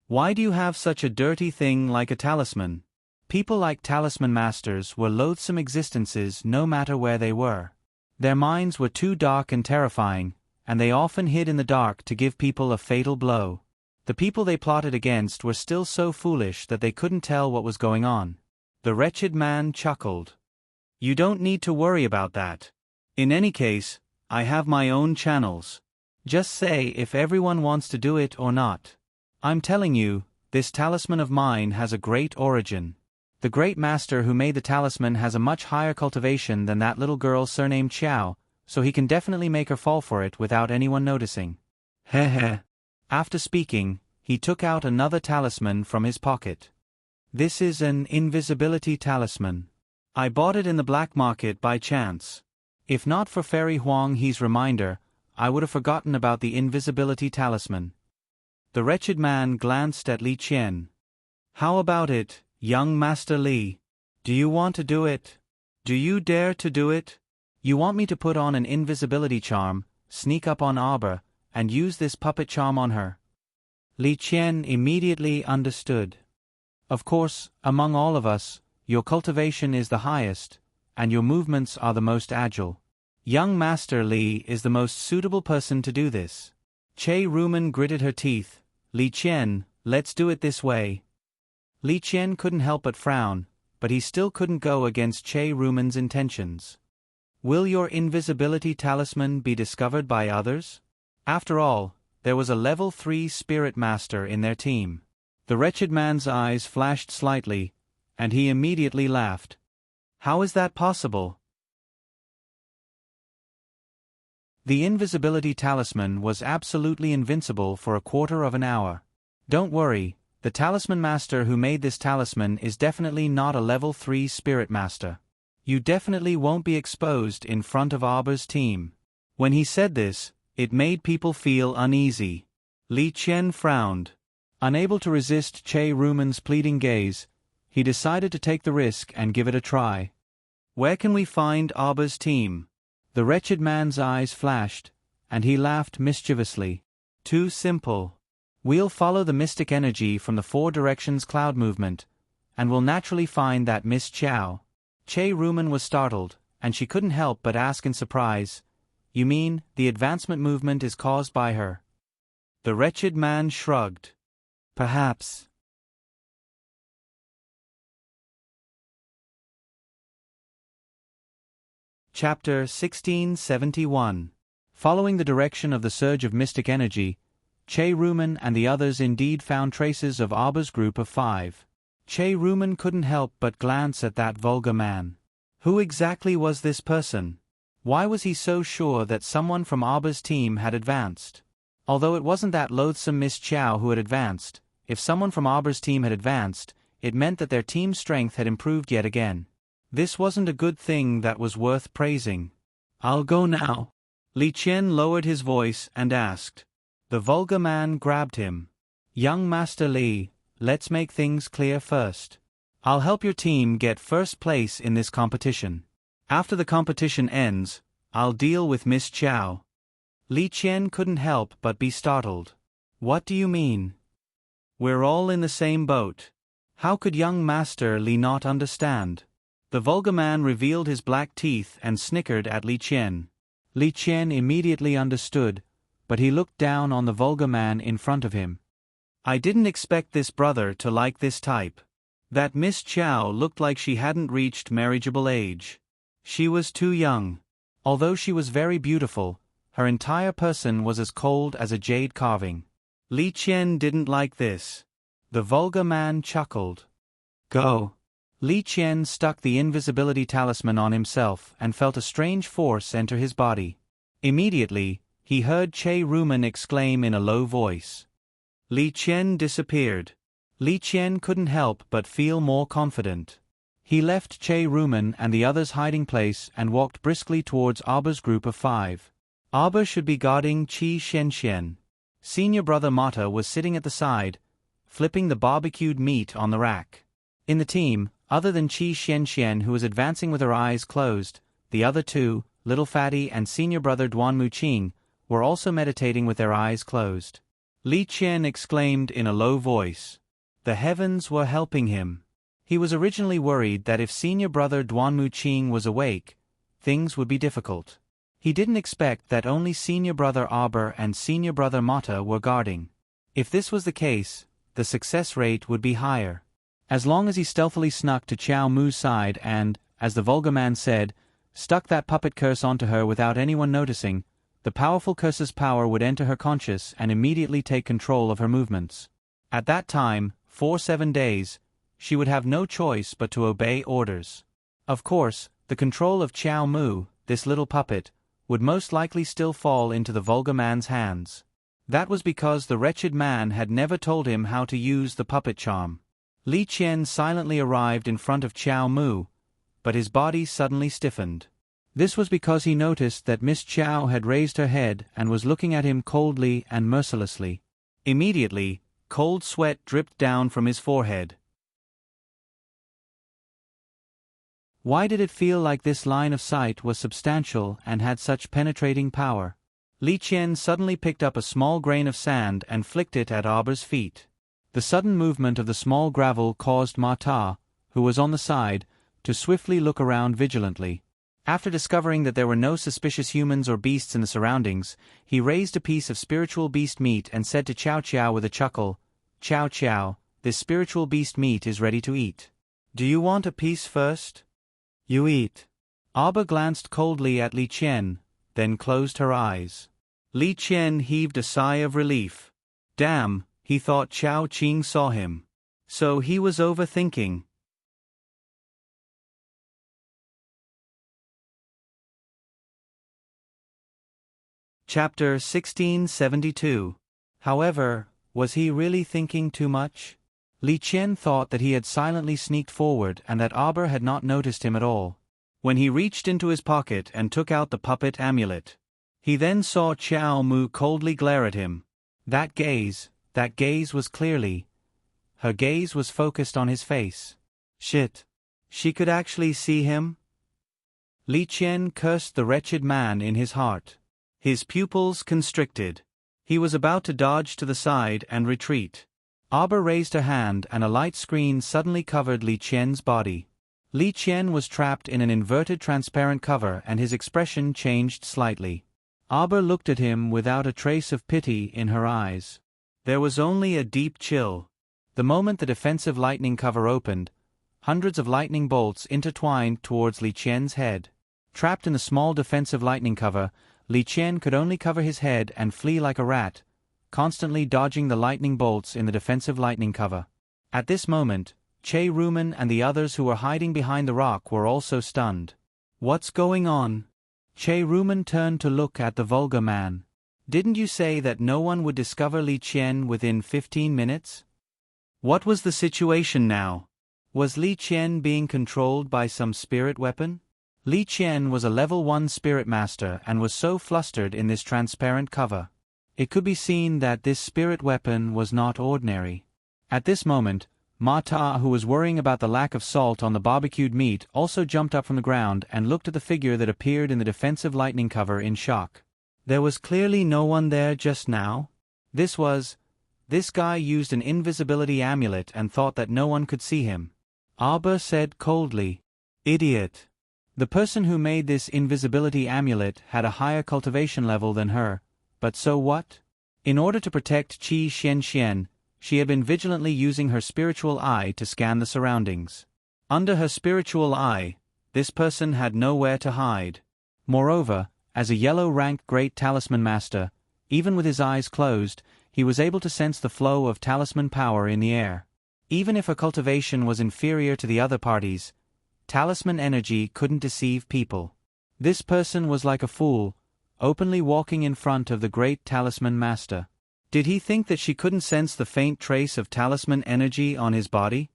"Why do you have such a dirty thing like a talisman?" People like talisman masters were loathsome existences no matter where they were. Their minds were too dark and terrifying, and they often hid in the dark to give people a fatal blow. The people they plotted against were still so foolish that they couldn't tell what was going on. The wretched man chuckled. You don't need to worry about that. In any case, I have my own channels. Just say if everyone wants to do it or not. I'm telling you, this talisman of mine has a great origin. The great master who made the talisman has a much higher cultivation than that little girl surnamed Xiao, so he can definitely make her fall for it without anyone noticing. Heh heh. After speaking, he took out another talisman from his pocket. This is an invisibility talisman. I bought it in the black market by chance. If not for Fairy Huang He's reminder, I would have forgotten about the invisibility talisman. The wretched man glanced at Li Qian. How about it, young Master Li? Do you want to do it? Do you dare to do it? You want me to put on an invisibility charm, sneak up on Arbor, and use this puppet charm on her? Li Qian immediately understood. Of course, among all of us, your cultivation is the highest, and your movements are the most agile. Young Master Li is the most suitable person to do this. Che Rumen gritted her teeth. Li Qian, let's do it this way. Li Qian couldn't help but frown, but he still couldn't go against Che Rumen's intentions. Will your invisibility talisman be discovered by others? After all, there was a level 3 spirit master in their team. The wretched man's eyes flashed slightly, and he immediately laughed. How is that possible? The invisibility talisman was absolutely invincible for a quarter of an hour. Don't worry, the talisman master who made this talisman is definitely not a level 3 spirit master. You definitely won't be exposed in front of Arbor's team. When he said this, it made people feel uneasy. Li Qian frowned. Unable to resist Che Rumen's pleading gaze, he decided to take the risk and give it a try. Where can we find Arbor's team? The wretched man's eyes flashed, and he laughed mischievously. Too simple. We'll follow the mystic energy from the 4 directions cloud movement, and we'll naturally find that Miss Qiao. Che Rumen was startled, and she couldn't help but ask in surprise, You mean, the advancement movement is caused by her? The wretched man shrugged. Perhaps. Chapter 1671. Following the direction of the surge of mystic energy, Che Rumen and the others indeed found traces of Arbor's group of 5. Che Rumen couldn't help but glance at that vulgar man. Who exactly was this person? Why was he so sure that someone from Arbor's team had advanced? Although it wasn't that loathsome Miss Qiao who had advanced, if someone from Arbor's team had advanced, it meant that their team's strength had improved yet again. This wasn't a good thing that was worth praising. I'll go now. Li Qian lowered his voice and asked. The vulgar man grabbed him. Young Master Li, let's make things clear first. I'll help your team get first place in this competition. After the competition ends, I'll deal with Miss Qiao. Li Qian couldn't help but be startled. What do you mean? We're all in the same boat. How could young Master Li not understand? The vulgar man revealed his black teeth and snickered at Li Qian. Li Qian immediately understood, but he looked down on the vulgar man in front of him. I didn't expect this brother to like this type. That Miss Qiao looked like she hadn't reached marriageable age. She was too young. Although she was very beautiful, her entire person was as cold as a jade carving. Li Qian didn't like this. The vulgar man chuckled. Go. Li Qian stuck the invisibility talisman on himself and felt a strange force enter his body. Immediately, he heard Che Rumen exclaim in a low voice. Li Qian disappeared. Li Qian couldn't help but feel more confident. He left Che Rumen and the others' hiding place and walked briskly towards Arbor's group of 5. Arbor should be guarding Qi Xianxian. Senior brother Mata was sitting at the side, flipping the barbecued meat on the rack. In the team, other than Qi Xianxian who was advancing with her eyes closed, the other 2, Little Fatty and senior brother Duan Muqing, were also meditating with their eyes closed. Li Qian exclaimed in a low voice. The heavens were helping him. He was originally worried that if senior brother Duan Muqing was awake, things would be difficult. He didn't expect that only senior brother Arbor and senior brother Mata were guarding. If this was the case, the success rate would be higher. As long as he stealthily snuck to Chow Mu's side and, as the vulgar man said, stuck that puppet curse onto her without anyone noticing, the powerful curse's power would enter her conscious and immediately take control of her movements. At that time, for 7 days, she would have no choice but to obey orders. Of course, the control of Chow Mu, this little puppet, would most likely still fall into the vulgar man's hands. That was because the wretched man had never told him how to use the puppet charm. Li Qian silently arrived in front of Chow Mu, but his body suddenly stiffened. This was because he noticed that Miss Chow had raised her head and was looking at him coldly and mercilessly. Immediately, cold sweat dripped down from his forehead. Why did it feel like this line of sight was substantial and had such penetrating power? Li Qian suddenly picked up a small grain of sand and flicked it at Arbor's feet. The sudden movement of the small gravel caused Mata, who was on the side, to swiftly look around vigilantly. After discovering that there were no suspicious humans or beasts in the surroundings, he raised a piece of spiritual beast meat and said to Chow Chow with a chuckle, "Chow Chow, this spiritual beast meat is ready to eat. Do you want a piece first? You eat." Arbor glanced coldly at Li Qian, then closed her eyes. Li Qian heaved a sigh of relief. Damn, he thought Chao Qing saw him. So he was overthinking. Chapter 1672. However, was he really thinking too much? Li Qian thought that he had silently sneaked forward and that Arbor had not noticed him at all. When he reached into his pocket and took out the puppet amulet, he then saw Chow Mu coldly glare at him. That gaze was clearly. Her gaze was focused on his face. Shit. She could actually see him? Li Qian cursed the wretched man in his heart. His pupils constricted. He was about to dodge to the side and retreat. Arbor raised her hand and a light screen suddenly covered Li Qian's body. Li Qian was trapped in an inverted transparent cover and his expression changed slightly. Arbor looked at him without a trace of pity in her eyes. There was only a deep chill. The moment the defensive lightning cover opened, hundreds of lightning bolts intertwined towards Li Qian's head. Trapped in the small defensive lightning cover, Li Qian could only cover his head and flee like a rat, constantly dodging the lightning bolts in the defensive lightning cover. At this moment, Che Rumen and the others who were hiding behind the rock were also stunned. What's going on? Che Rumen turned to look at the vulgar man. Didn't you say that no one would discover Li Qian within 15 minutes? What was the situation now? Was Li Qian being controlled by some spirit weapon? Li Qian was a level 1 spirit master and was so flustered in this transparent cover. It could be seen that this spirit weapon was not ordinary. At this moment, Mata, who was worrying about the lack of salt on the barbecued meat, also jumped up from the ground and looked at the figure that appeared in the defensive lightning cover in shock. There was clearly no one there just now. This guy used an invisibility amulet and thought that no one could see him. Arbor said coldly, "Idiot." The person who made this invisibility amulet had a higher cultivation level than her, but so what? In order to protect Qi Xian, she had been vigilantly using her spiritual eye to scan the surroundings. Under her spiritual eye, this person had nowhere to hide. Moreover, as a yellow-ranked great talisman master, even with his eyes closed, he was able to sense the flow of talisman power in the air. Even if her cultivation was inferior to the other parties, talisman energy couldn't deceive people. This person was like a fool, openly walking in front of the great talisman master. Did he think that she couldn't sense the faint trace of talisman energy on his body?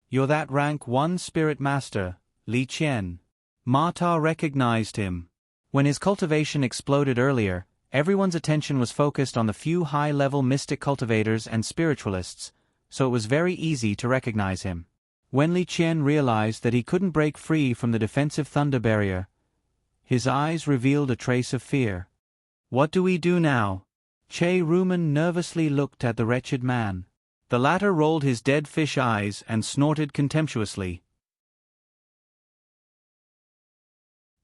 "You're that rank 1 spirit master, Li Qian." Mata recognized him. When his cultivation exploded earlier, everyone's attention was focused on the few high-level mystic cultivators and spiritualists, so it was very easy to recognize him. When Li Qian realized that he couldn't break free from the defensive thunder barrier, his eyes revealed a trace of fear. "What do we do now?" Che Rumen nervously looked at the wretched man. The latter rolled his dead fish eyes and snorted contemptuously.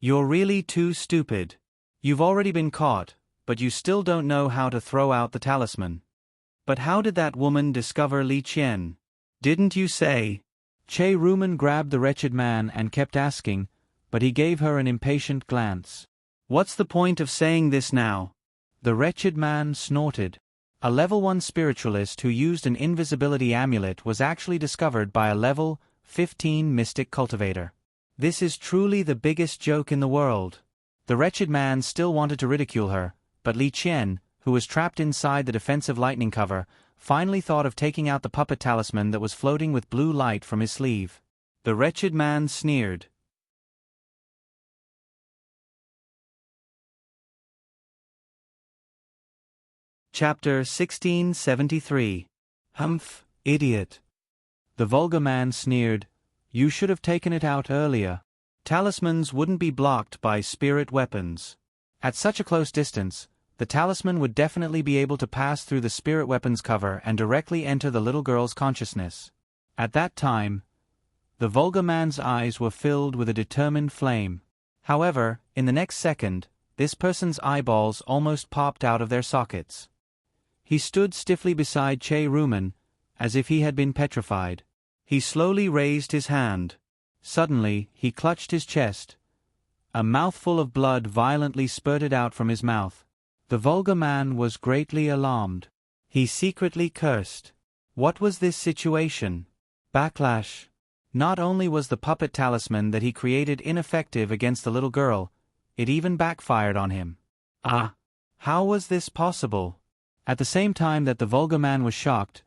"You're really too stupid. You've already been caught, but you still don't know how to throw out the talisman. But how did that woman discover Li Qian? Didn't you say? Che Rumen grabbed the wretched man and kept asking, but he gave her an impatient glance. What's the point of saying this now? The wretched man snorted. A level 1 spiritualist who used an invisibility amulet was actually discovered by a level 15 mystic cultivator. This is truly the biggest joke in the world. The wretched man still wanted to ridicule her, but Li Qian, who was trapped inside the defensive lightning cover, finally thought of taking out the puppet talisman that was floating with blue light from his sleeve. The wretched man sneered. Chapter 1673. Humph, idiot. The vulgar man sneered. You should have taken it out earlier. Talismans wouldn't be blocked by spirit weapons. At such a close distance, the talisman would definitely be able to pass through the spirit weapon's cover and directly enter the little girl's consciousness. At that time, the vulgar man's eyes were filled with a determined flame. However, in the next second, this person's eyeballs almost popped out of their sockets. He stood stiffly beside Che Rumen, as if he had been petrified. He slowly raised his hand. Suddenly, he clutched his chest. A mouthful of blood violently spurted out from his mouth. The vulgar man was greatly alarmed. He secretly cursed. What was this situation? Backlash. Not only was the puppet talisman that he created ineffective against the little girl, it even backfired on him. Ah! How was this possible? At the same time that the vulgar man was shocked,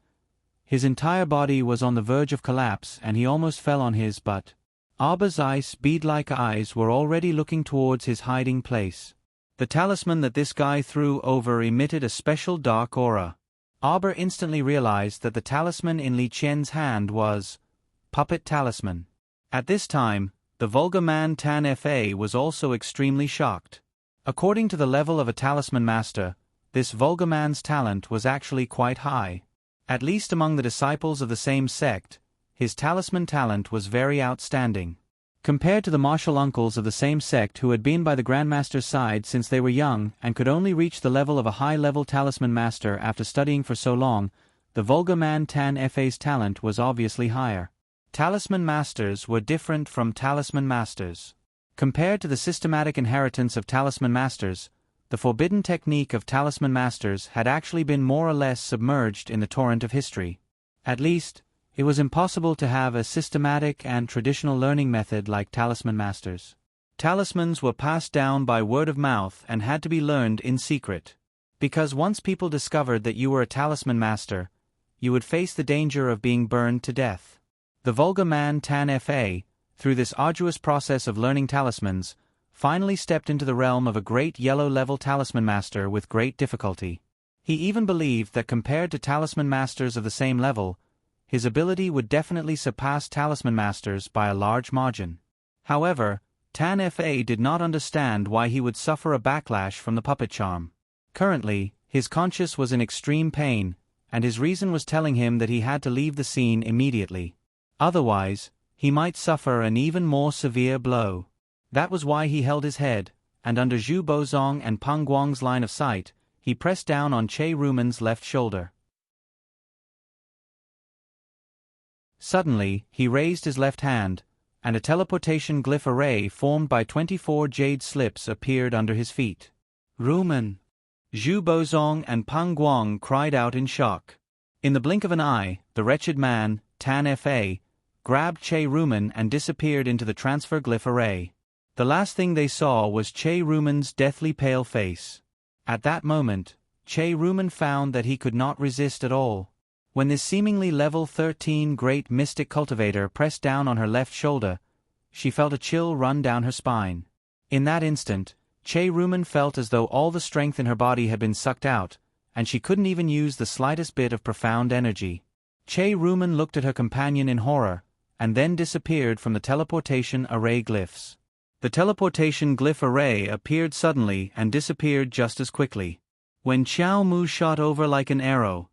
his entire body was on the verge of collapse and he almost fell on his butt. Arba's ice bead-like eyes were already looking towards his hiding place. The talisman that this guy threw over emitted a special dark aura. Arba instantly realized that the talisman in Li Qian's hand was puppet talisman. At this time, the vulgar man Tan Fa was also extremely shocked. According to the level of a talisman master, this vulgar man's talent was actually quite high. At least among the disciples of the same sect, his talisman talent was very outstanding. Compared to the martial uncles of the same sect who had been by the Grandmaster's side since they were young and could only reach the level of a high-level talisman master after studying for so long, the vulgar man Tan Fa's talent was obviously higher. Talisman masters were different from talisman masters. Compared to the systematic inheritance of talisman masters, the forbidden technique of talisman masters had actually been more or less submerged in the torrent of history. At least, it was impossible to have a systematic and traditional learning method like talisman masters. Talismans were passed down by word of mouth and had to be learned in secret. Because once people discovered that you were a talisman master, you would face the danger of being burned to death. The vulgar man Tan Fa, through this arduous process of learning talismans, finally stepped into the realm of a great yellow-level talisman master with great difficulty. He even believed that compared to talisman masters of the same level, his ability would definitely surpass talisman masters by a large margin. However, Tan Fa did not understand why he would suffer a backlash from the puppet charm. Currently, his conscience was in extreme pain, and his reason was telling him that he had to leave the scene immediately. Otherwise, he might suffer an even more severe blow. That was why he held his head, and under Zhu Bozong and Peng Guang's line of sight, he pressed down on Che Rumen's left shoulder. Suddenly, he raised his left hand, and a teleportation glyph array formed by 24 jade slips appeared under his feet. Rumen! Zhu Bozong and Peng Guang cried out in shock. In the blink of an eye, the wretched man, Tan Fa, grabbed Che Rumen and disappeared into the transfer glyph array. The last thing they saw was Che Rumen's deathly pale face. At that moment, Che Rumen found that he could not resist at all. When this seemingly level 13 great mystic cultivator pressed down on her left shoulder, she felt a chill run down her spine. In that instant, Che Rumen felt as though all the strength in her body had been sucked out, and she couldn't even use the slightest bit of profound energy. Che Rumen looked at her companion in horror, and then disappeared from the teleportation array glyphs. The teleportation glyph array appeared suddenly and disappeared just as quickly. When Xiao Mu shot over like an arrow.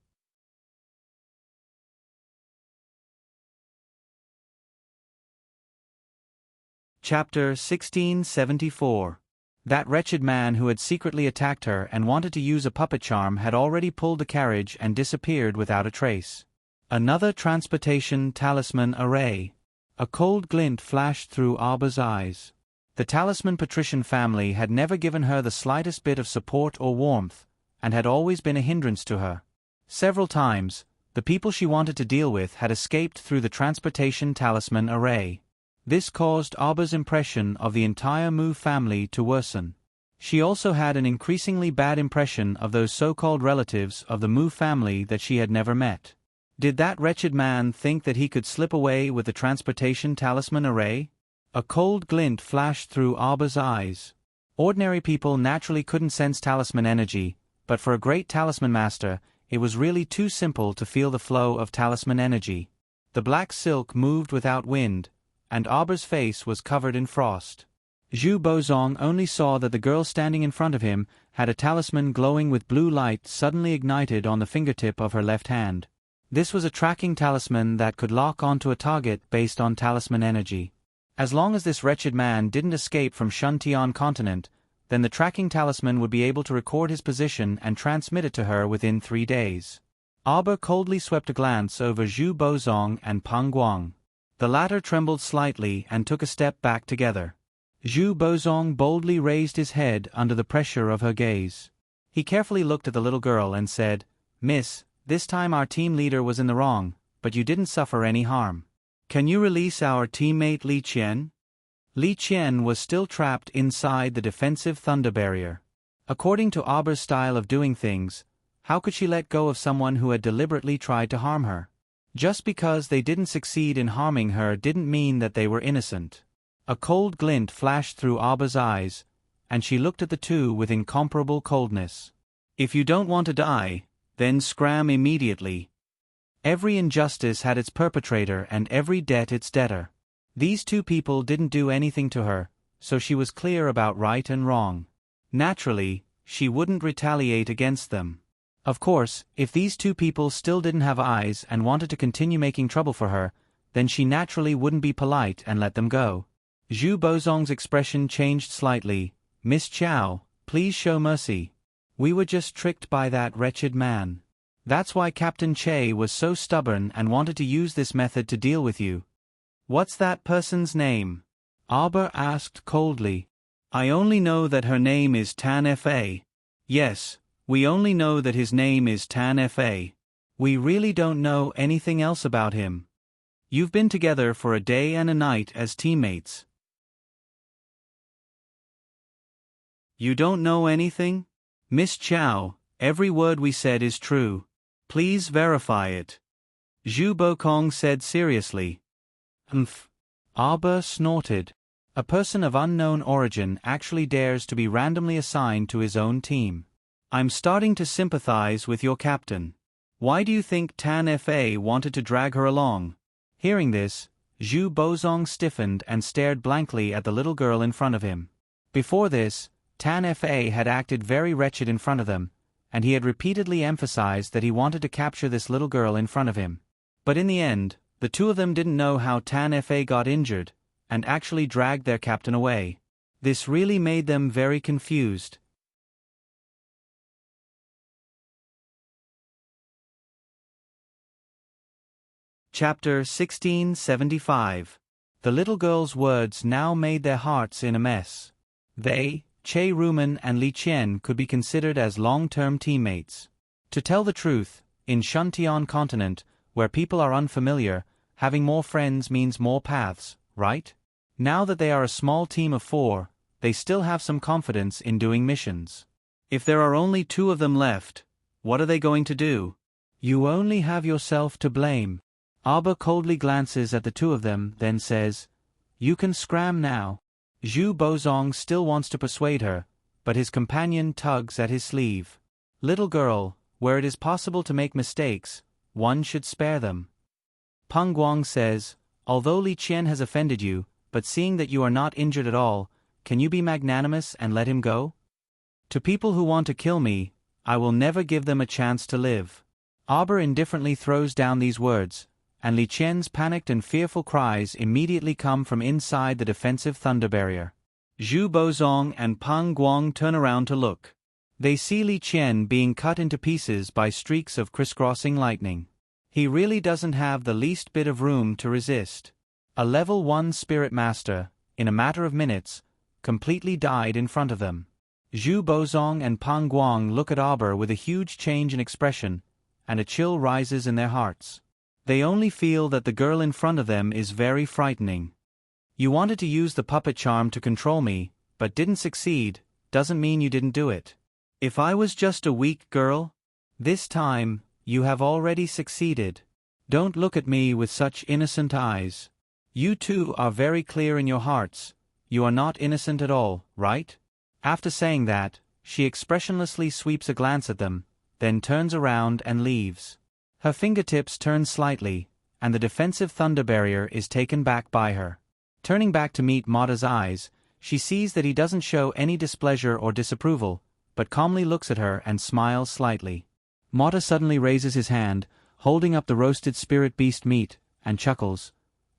Chapter 1674. That wretched man who had secretly attacked her and wanted to use a puppet charm had already pulled the carriage and disappeared without a trace. Another transportation talisman array. A cold glint flashed through Arba's eyes. The talisman patrician family had never given her the slightest bit of support or warmth, and had always been a hindrance to her. Several times, the people she wanted to deal with had escaped through the transportation talisman array. This caused Arba's impression of the entire Mu family to worsen. She also had an increasingly bad impression of those so-called relatives of the Mu family that she had never met. Did that wretched man think that he could slip away with the transportation talisman array? A cold glint flashed through Arba's eyes. Ordinary people naturally couldn't sense talisman energy, but for a great talisman master, it was really too simple to feel the flow of talisman energy. The black silk moved without wind, and Arba's face was covered in frost. Zhu Bozong only saw that the girl standing in front of him had a talisman glowing with blue light suddenly ignited on the fingertip of her left hand. This was a tracking talisman that could lock onto a target based on talisman energy. As long as this wretched man didn't escape from Shuntian continent, then the tracking talisman would be able to record his position and transmit it to her within 3 days. Arba coldly swept a glance over Zhu Bozong and Peng Guang. The latter trembled slightly and took a step back together. Zhu Bozong boldly raised his head under the pressure of her gaze. He carefully looked at the little girl and said, "Miss, this time our team leader was in the wrong, but you didn't suffer any harm. Can you release our teammate Li Qian?" Li Qian was still trapped inside the defensive thunder barrier. According to Arba's style of doing things, how could she let go of someone who had deliberately tried to harm her? Just because they didn't succeed in harming her didn't mean that they were innocent. A cold glint flashed through Arba's eyes, and she looked at the two with incomparable coldness. "If you don't want to die, then scram immediately." Every injustice had its perpetrator and every debt its debtor. These two people didn't do anything to her, so she was clear about right and wrong. Naturally, she wouldn't retaliate against them. Of course, if these two people still didn't have eyes and wanted to continue making trouble for her, then she naturally wouldn't be polite and let them go. Zhu Bozong's expression changed slightly. "Miss Chow, please show mercy. We were just tricked by that wretched man. That's why Captain Che was so stubborn and wanted to use this method to deal with you." "What's that person's name?" Arba asked coldly. "I only know that her name is Tan Fa. Yes, we only know that his name is Tan Fa. We really don't know anything else about him. You've been together for a day and a night as teammates. You don't know anything? Miss Chow, every word we said is true. Please verify it." Zhu Bokong said seriously. "Umph." Arba snorted. A person of unknown origin actually dares to be randomly assigned to his own team. "I'm starting to sympathize with your captain. Why do you think Tan Fa wanted to drag her along?" Hearing this, Zhu Bozong stiffened and stared blankly at the little girl in front of him. Before this, Tan Fa had acted very wretched in front of them, and he had repeatedly emphasized that he wanted to capture this little girl in front of him. But in the end, the two of them didn't know how Tan Fa got injured, and actually dragged their captain away. This really made them very confused. Chapter 1675. The little girl's words now made their hearts in a mess. They, Che Rumen and Li Qian, could be considered as long-term teammates. To tell the truth, in Shuntian continent, where people are unfamiliar, having more friends means more paths, right? Now that they are a small team of 4, they still have some confidence in doing missions. If there are only 2 of them left, what are they going to do? You only have yourself to blame. Arba coldly glances at the 2 of them, then says, "You can scram now." Zhu Bozong still wants to persuade her, but his companion tugs at his sleeve. "Little girl, where it is possible to make mistakes, one should spare them." Peng Guang says, "Although Li Qian has offended you, but seeing that you are not injured at all, can you be magnanimous and let him go? To people who want to kill me, I will never give them a chance to live." Arba indifferently throws down these words, and Li Qian's panicked and fearful cries immediately come from inside the defensive thunder barrier. Zhu Bozong and Pang Guang turn around to look. They see Li Qian being cut into pieces by streaks of crisscrossing lightning. He really doesn't have the least bit of room to resist. A level 1 spirit master, in a matter of minutes, completely died in front of them. Zhu Bozong and Pang Guang look at Auber with a huge change in expression, and a chill rises in their hearts. They only feel that the girl in front of them is very frightening. You wanted to use the puppet charm to control me, but didn't succeed, doesn't mean you didn't do it. If I was just a weak girl? This time, you have already succeeded. Don't look at me with such innocent eyes. You two are very clear in your hearts. You are not innocent at all, right? After saying that, she expressionlessly sweeps a glance at them, then turns around and leaves. Her fingertips turn slightly, and the defensive thunder barrier is taken back by her. Turning back to meet Mata's eyes, she sees that he doesn't show any displeasure or disapproval, but calmly looks at her and smiles slightly. Mata suddenly raises his hand, holding up the roasted spirit beast meat, and chuckles.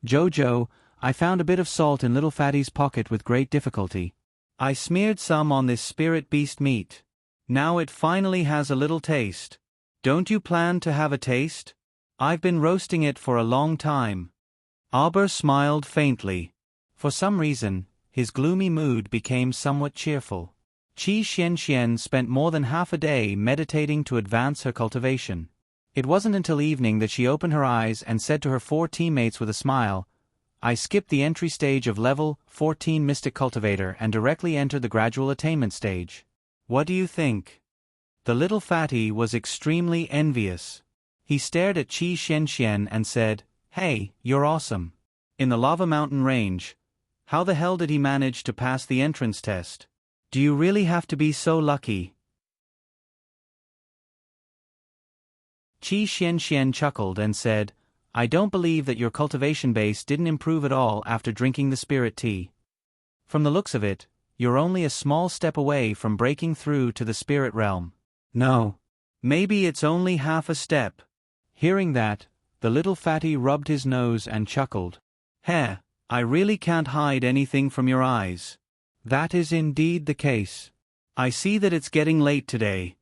Jojo, I found a bit of salt in little Fatty's pocket with great difficulty. I smeared some on this spirit beast meat. Now it finally has a little taste. Don't you plan to have a taste? I've been roasting it for a long time. Auber smiled faintly. For some reason, his gloomy mood became somewhat cheerful. Qi Xianxian spent more than half a day meditating to advance her cultivation. It wasn't until evening that she opened her eyes and said to her 4 teammates with a smile, I skipped the entry stage of level 14 Mystic Cultivator and directly entered the gradual attainment stage. What do you think? The little fatty was extremely envious. He stared at Qi Xianxian and said, Hey, you're awesome. In the Lava Mountain range, how the hell did he manage to pass the entrance test? Do you really have to be so lucky? Qi Xianxian chuckled and said, I don't believe that your cultivation base didn't improve at all after drinking the spirit tea. From the looks of it, you're only a small step away from breaking through to the spirit realm. No. Maybe it's only half a step. Hearing that, the little fatty rubbed his nose and chuckled. Heh, I really can't hide anything from your eyes. That is indeed the case. I see that it's getting late today.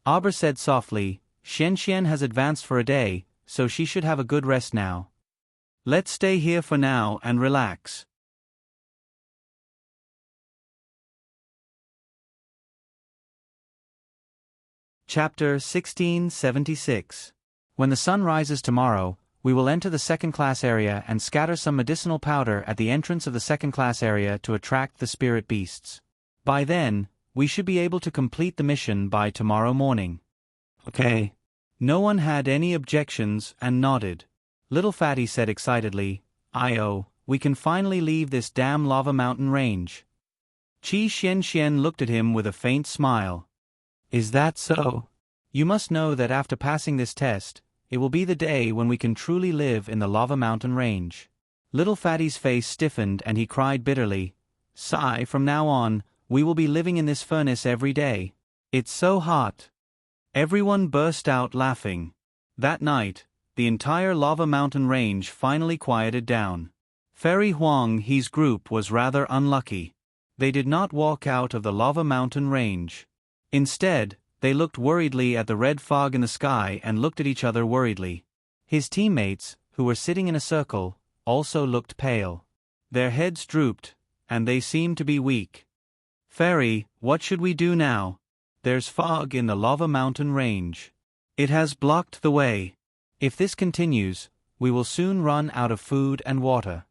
Auber said softly, Xianxian has advanced for a day, so she should have a good rest now. Let's stay here for now and relax. Chapter 1676. When the sun rises tomorrow, we will enter the second-class area and scatter some medicinal powder at the entrance of the second-class area to attract the spirit beasts. By then, we should be able to complete the mission by tomorrow morning. Okay. No one had any objections and nodded. Little Fatty said excitedly, we can finally leave this damn lava mountain range. Qi Xianxian looked at him with a faint smile. Is that so? You must know that after passing this test, it will be the day when we can truly live in the lava mountain range. Little Fatty's face stiffened and he cried bitterly, Sigh, from now on, we will be living in this furnace every day. It's so hot. Everyone burst out laughing. That night, the entire lava mountain range finally quieted down. Fairy Huang He's group was rather unlucky. They did not walk out of the lava mountain range. Instead, they looked worriedly at the red fog in the sky and looked at each other worriedly. His teammates, who were sitting in a circle, also looked pale. Their heads drooped, and they seemed to be weak. Fairy, what should we do now? There's fog in the lava mountain range. It has blocked the way. If this continues, we will soon run out of food and water.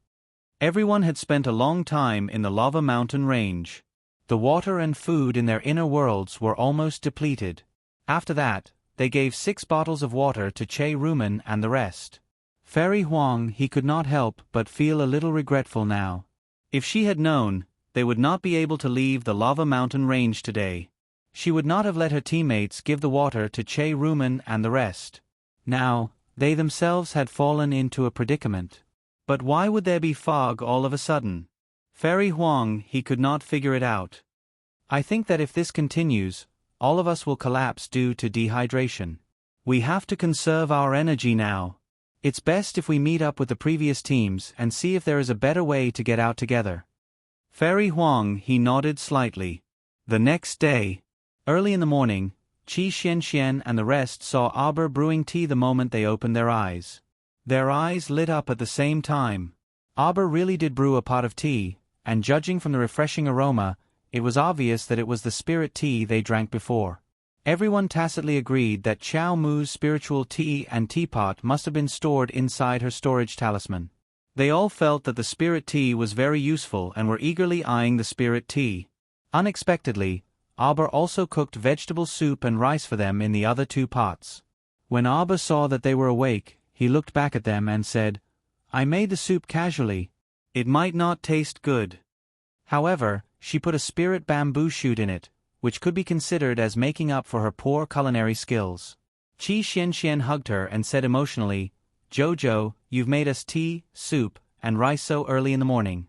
Everyone had spent a long time in the lava mountain range. The water and food in their inner worlds were almost depleted. After that, they gave 6 bottles of water to Che Rumen and the rest. Fairy Huang He could not help but feel a little regretful now. If she had known, they would not be able to leave the lava mountain range today. She would not have let her teammates give the water to Che Rumen and the rest. Now, they themselves had fallen into a predicament. But why would there be fog all of a sudden? Fairy Huang He could not figure it out. I think that if this continues, all of us will collapse due to dehydration. We have to conserve our energy now. It's best if we meet up with the previous teams and see if there is a better way to get out together. Fairy Huang, he nodded slightly. The next day, early in the morning, Qi Xianxian and the rest saw Arbor brewing tea the moment they opened their eyes. Their eyes lit up at the same time. Arbor really did brew a pot of tea, and judging from the refreshing aroma, it was obvious that it was the spirit tea they drank before. Everyone tacitly agreed that Qiao Mu's spiritual tea and teapot must have been stored inside her storage talisman. They all felt that the spirit tea was very useful and were eagerly eyeing the spirit tea. Unexpectedly, Arbor also cooked vegetable soup and rice for them in the other 2 pots. When Arbor saw that they were awake, he looked back at them and said, "I made the soup casually. It might not taste good." However, she put a spirit bamboo shoot in it, which could be considered as making up for her poor culinary skills. Qi Xianxian hugged her and said emotionally, "Jojo, you've made us tea, soup, and rice so early in the morning."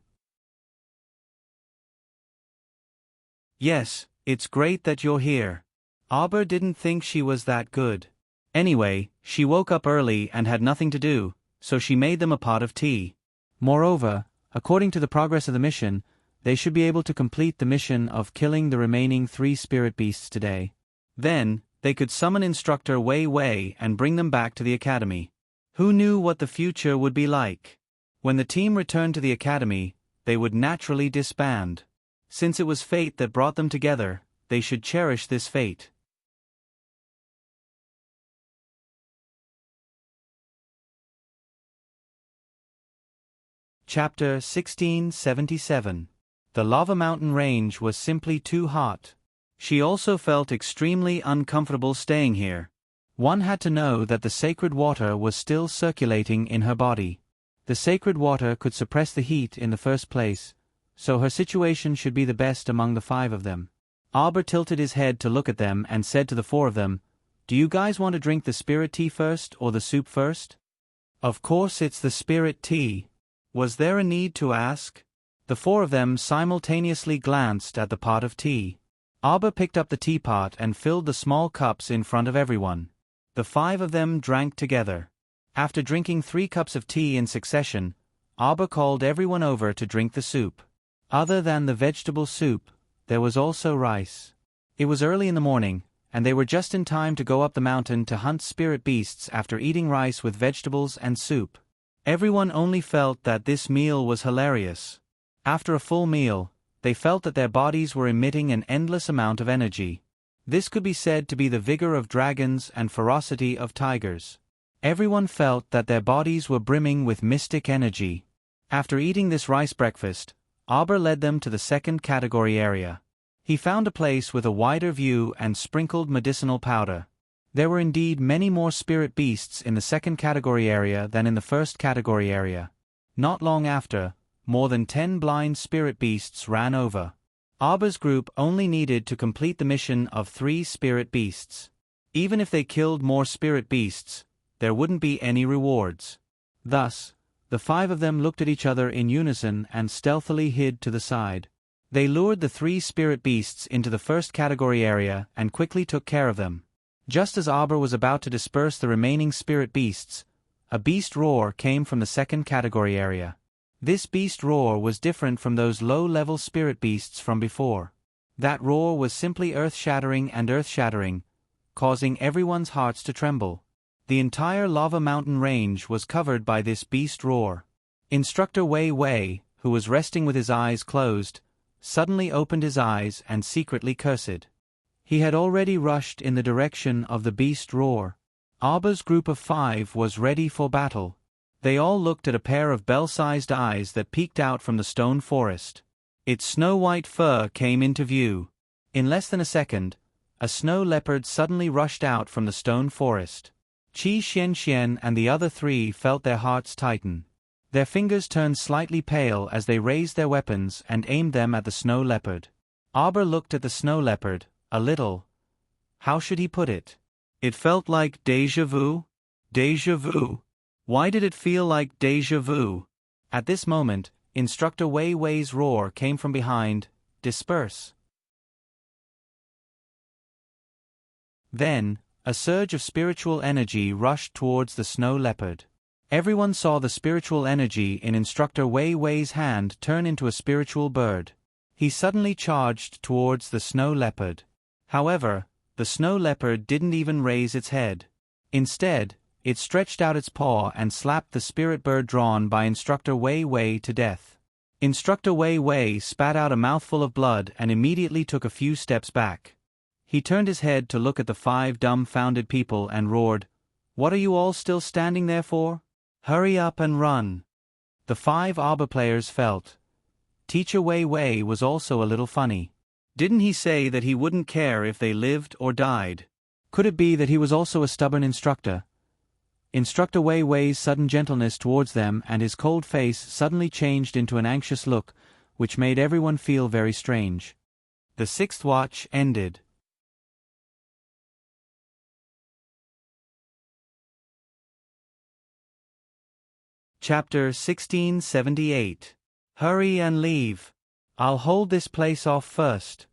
"Yes, it's great that you're here." Arbor didn't think she was that good. Anyway, she woke up early and had nothing to do, so she made them a pot of tea. Moreover, according to the progress of the mission, they should be able to complete the mission of killing the remaining 3 spirit beasts today. Then, they could summon Instructor Wei Wei and bring them back to the academy. Who knew what the future would be like? When the team returned to the academy, they would naturally disband. Since it was fate that brought them together, they should cherish this fate. Chapter 1677. The lava mountain range was simply too hot. She also felt extremely uncomfortable staying here. One had to know that the sacred water was still circulating in her body. The sacred water could suppress the heat in the first place, so her situation should be the best among the 5 of them. Arbor tilted his head to look at them and said to the 4 of them, "Do you guys want to drink the spirit tea first or the soup first?" "Of course it's the spirit tea." Was there a need to ask? The 4 of them simultaneously glanced at the pot of tea. Arbor picked up the teapot and filled the small cups in front of everyone. The 5 of them drank together. After drinking 3 cups of tea in succession, Arbor called everyone over to drink the soup. Other than the vegetable soup, there was also rice. It was early in the morning, and they were just in time to go up the mountain to hunt spirit beasts after eating rice with vegetables and soup. Everyone only felt that this meal was hilarious. After a full meal, they felt that their bodies were emitting an endless amount of energy. This could be said to be the vigor of dragons and ferocity of tigers. Everyone felt that their bodies were brimming with mystic energy. After eating this rice breakfast, Arbor led them to the 2nd category area. He found a place with a wider view and sprinkled medicinal powder. There were indeed many more spirit beasts in the 2nd category area than in the 1st category area. Not long after, more than 10 blind spirit beasts ran over. Arbor's group only needed to complete the mission of 3 spirit beasts. Even if they killed more spirit beasts, there wouldn't be any rewards. Thus, the 5 of them looked at each other in unison and stealthily hid to the side. They lured the 3 spirit beasts into the 1st category area and quickly took care of them. Just as Arbor was about to disperse the remaining spirit beasts, a beast roar came from the 2nd category area. This beast roar was different from those low-level spirit beasts from before. That roar was simply earth-shattering, causing everyone's hearts to tremble. The entire lava mountain range was covered by this beast roar. Instructor Wei Wei, who was resting with his eyes closed, suddenly opened his eyes and secretly cursed. He had already rushed in the direction of the beast roar. Arbor's group of 5 was ready for battle. They all looked at a pair of bell-sized eyes that peeked out from the stone forest. Its snow-white fur came into view. In less than a second, a snow leopard suddenly rushed out from the stone forest. Qi Xianxian and the other 3 felt their hearts tighten. Their fingers turned slightly pale as they raised their weapons and aimed them at the snow leopard. Arbor looked at the snow leopard, a little. How should he put it? It felt like déjà vu? Déjà vu. Why did it feel like déjà vu? At this moment, Instructor Wei Wei's roar came from behind, "Disperse." Then, a surge of spiritual energy rushed towards the snow leopard. Everyone saw the spiritual energy in Instructor Wei Wei's hand turn into a spiritual bird. He suddenly charged towards the snow leopard. However, the snow leopard didn't even raise its head. Instead, it stretched out its paw and slapped the spirit bird drawn by Instructor Wei Wei to death. Instructor Wei Wei spat out a mouthful of blood and immediately took a few steps back. He turned his head to look at the 5 dumbfounded people and roared, "What are you all still standing there for? Hurry up and run!" The 5 arbor players felt. Teacher Wei Wei was also a little funny. Didn't he say that he wouldn't care if they lived or died? Could it be that he was also a stubborn instructor? Instructor Wei Wei's sudden gentleness towards them and his cold face suddenly changed into an anxious look, which made everyone feel very strange. The 6th watch ended. Chapter 1678. Hurry and leave. I'll hold this place off first.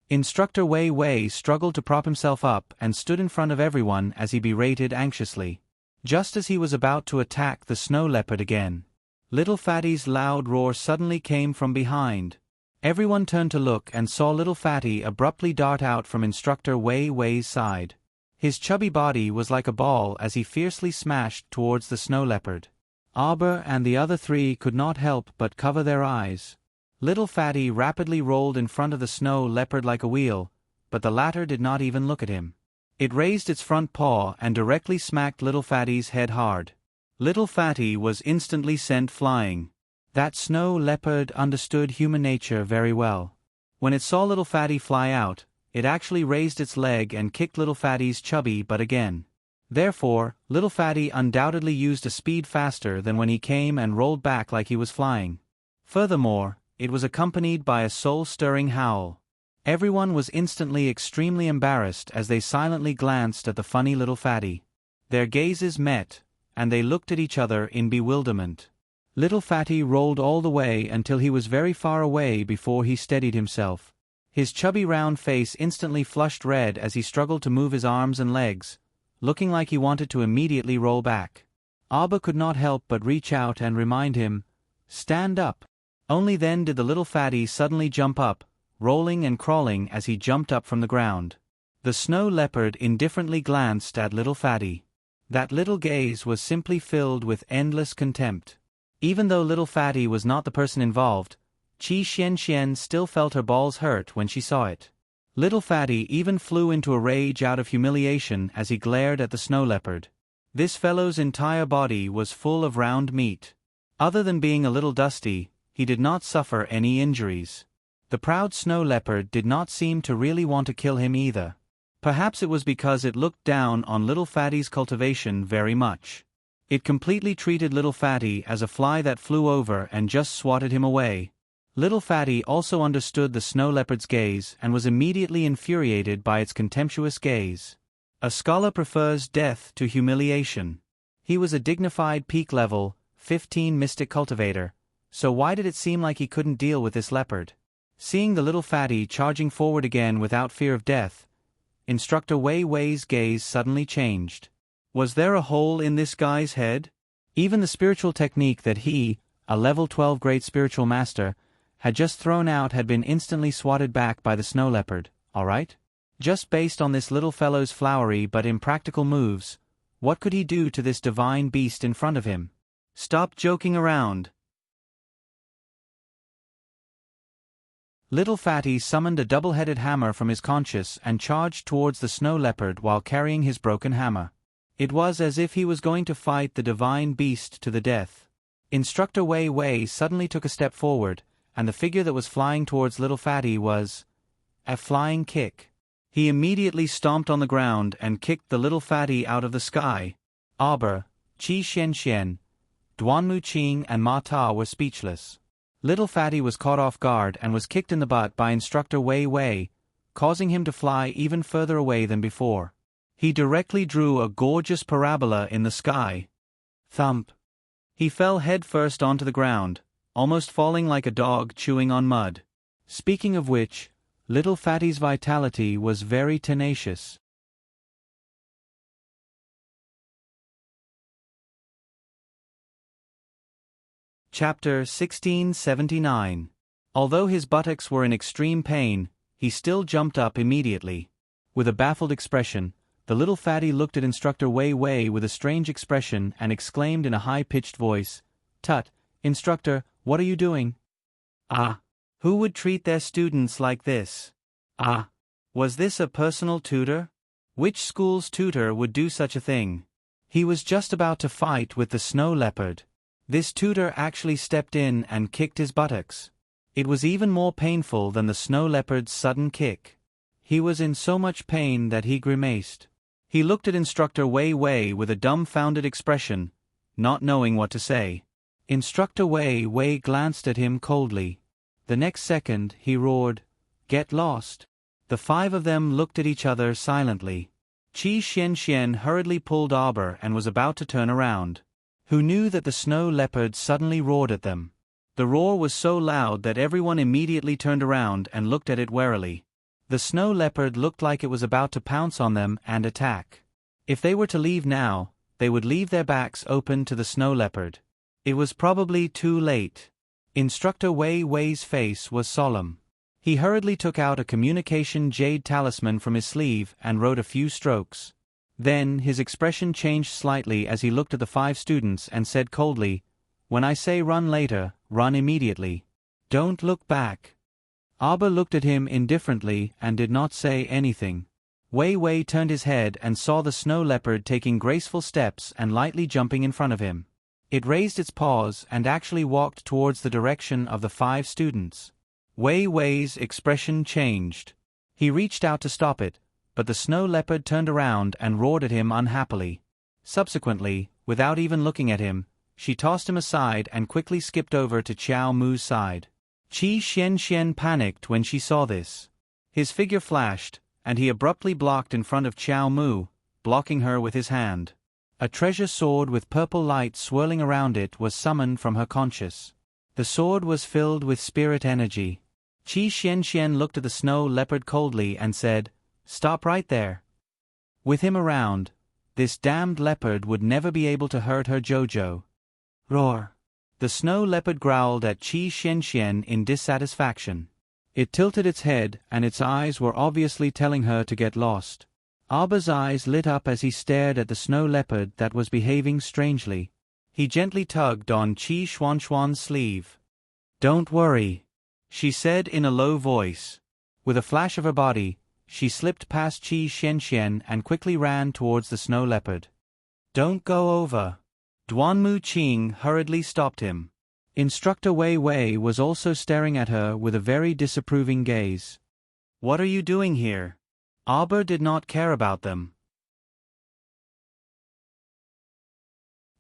Instructor Wei Wei struggled to prop himself up and stood in front of everyone as he berated anxiously. Just as he was about to attack the snow leopard again, Little Fatty's loud roar suddenly came from behind. Everyone turned to look and saw Little Fatty abruptly dart out from Instructor Wei Wei's side. His chubby body was like a ball as he fiercely smashed towards the snow leopard. Arbor and the other 3 could not help but cover their eyes. Little Fatty rapidly rolled in front of the snow leopard like a wheel, but the latter did not even look at him. It raised its front paw and directly smacked Little Fatty's head hard. Little Fatty was instantly sent flying. That snow leopard understood human nature very well. When it saw Little Fatty fly out, it actually raised its leg and kicked Little Fatty's chubby butt again. Therefore, Little Fatty undoubtedly used a speed faster than when he came and rolled back like he was flying. Furthermore, it was accompanied by a soul-stirring howl. Everyone was instantly extremely embarrassed as they silently glanced at the funny Little Fatty. Their gazes met, and they looked at each other in bewilderment. Little Fatty rolled all the way until he was very far away before he steadied himself. His chubby round face instantly flushed red as he struggled to move his arms and legs, looking like he wanted to immediately roll back. Arbor could not help but reach out and remind him, "Stand up." Only then did the Little Fatty suddenly jump up, rolling and crawling as he jumped up from the ground. The snow leopard indifferently glanced at Little Fatty. That little gaze was simply filled with endless contempt. Even though Little Fatty was not the person involved, Qi Xianxian still felt her balls hurt when she saw it. Little Fatty even flew into a rage out of humiliation as he glared at the snow leopard. This fellow's entire body was full of round meat. Other than being a little dusty, he did not suffer any injuries. The proud snow leopard did not seem to really want to kill him either. Perhaps it was because it looked down on Little Fatty's cultivation very much. It completely treated Little Fatty as a fly that flew over and just swatted him away. Little Fatty also understood the snow leopard's gaze and was immediately infuriated by its contemptuous gaze. A scholar prefers death to humiliation. He was a dignified peak level, 15 mystic cultivator, so why did it seem like he couldn't deal with this leopard? Seeing the Little Fatty charging forward again without fear of death, Instructor Wei Wei's gaze suddenly changed. Was there a hole in this guy's head? Even the spiritual technique that he, a level 12 great spiritual master, had just thrown out had been instantly swatted back by the snow leopard, alright? Just based on this little fellow's flowery but impractical moves, what could he do to this divine beast in front of him? Stop joking around. Little Fatty summoned a double-headed hammer from his conscious and charged towards the snow leopard while carrying his broken hammer. It was as if he was going to fight the divine beast to the death. Instructor Wei Wei suddenly took a step forward, and the figure that was flying towards Little Fatty was a flying kick. He immediately stomped on the ground and kicked the Little Fatty out of the sky. Arbor, Qi Xianxian, Duanmu Qing and Ma Ta were speechless. Little Fatty was caught off guard and was kicked in the butt by Instructor Wei Wei, causing him to fly even further away than before. He directly drew a gorgeous parabola in the sky. Thump. He fell headfirst onto the ground, almost falling like a dog chewing on mud. Speaking of which, Little Fatty's vitality was very tenacious. Chapter 1679. Although his buttocks were in extreme pain, he still jumped up immediately. With a baffled expression, the little fatty looked at Instructor Wei Wei with a strange expression and exclaimed in a high-pitched voice, "Tut, Instructor, what are you doing?" "Ah, who would treat their students like this? Ah, was this a personal tutor? Which school's tutor would do such a thing?" He was just about to fight with the snow leopard. This tutor actually stepped in and kicked his buttocks. It was even more painful than the snow leopard's sudden kick. He was in so much pain that he grimaced. He looked at Instructor Wei Wei with a dumbfounded expression, not knowing what to say. Instructor Wei Wei glanced at him coldly. The next second, he roared, "Get lost!" The five of them looked at each other silently. Qi Xianxian hurriedly pulled Arbor and was about to turn around. Who knew that the snow leopard suddenly roared at them? The roar was so loud that everyone immediately turned around and looked at it warily. The snow leopard looked like it was about to pounce on them and attack. If they were to leave now, they would leave their backs open to the snow leopard. It was probably too late. Instructor Wei Wei's face was solemn. He hurriedly took out a communication jade talisman from his sleeve and wrote a few strokes. Then his expression changed slightly as he looked at the five students and said coldly, "When I say run later, run immediately. Don't look back." Arbor looked at him indifferently and did not say anything. Wei Wei turned his head and saw the snow leopard taking graceful steps and lightly jumping in front of him. It raised its paws and actually walked towards the direction of the five students. Wei Wei's expression changed. He reached out to stop it, but the snow leopard turned around and roared at him unhappily. Subsequently, without even looking at him, she tossed him aside and quickly skipped over to Qiao Mu's side. Qi Xianxian panicked when she saw this. His figure flashed, and he abruptly blocked in front of Qiao Mu, blocking her with his hand. A treasure sword with purple light swirling around it was summoned from her conscious. The sword was filled with spirit energy. Qi Xianxian looked at the snow leopard coldly and said, "Stop right there." With him around, this damned leopard would never be able to hurt her Jojo. Roar! The snow leopard growled at Qi Xianxian in dissatisfaction. It tilted its head and its eyes were obviously telling her to get lost. Arbor's eyes lit up as he stared at the snow leopard that was behaving strangely. He gently tugged on Qi Xuanxuan's sleeve. "Don't worry," she said in a low voice. With a flash of her body, she slipped past Qi Xianxian and quickly ran towards the snow leopard. "Don't go over." Duanmu Qing hurriedly stopped him. Instructor Wei Wei was also staring at her with a very disapproving gaze. "What are you doing here?" Arbor did not care about them.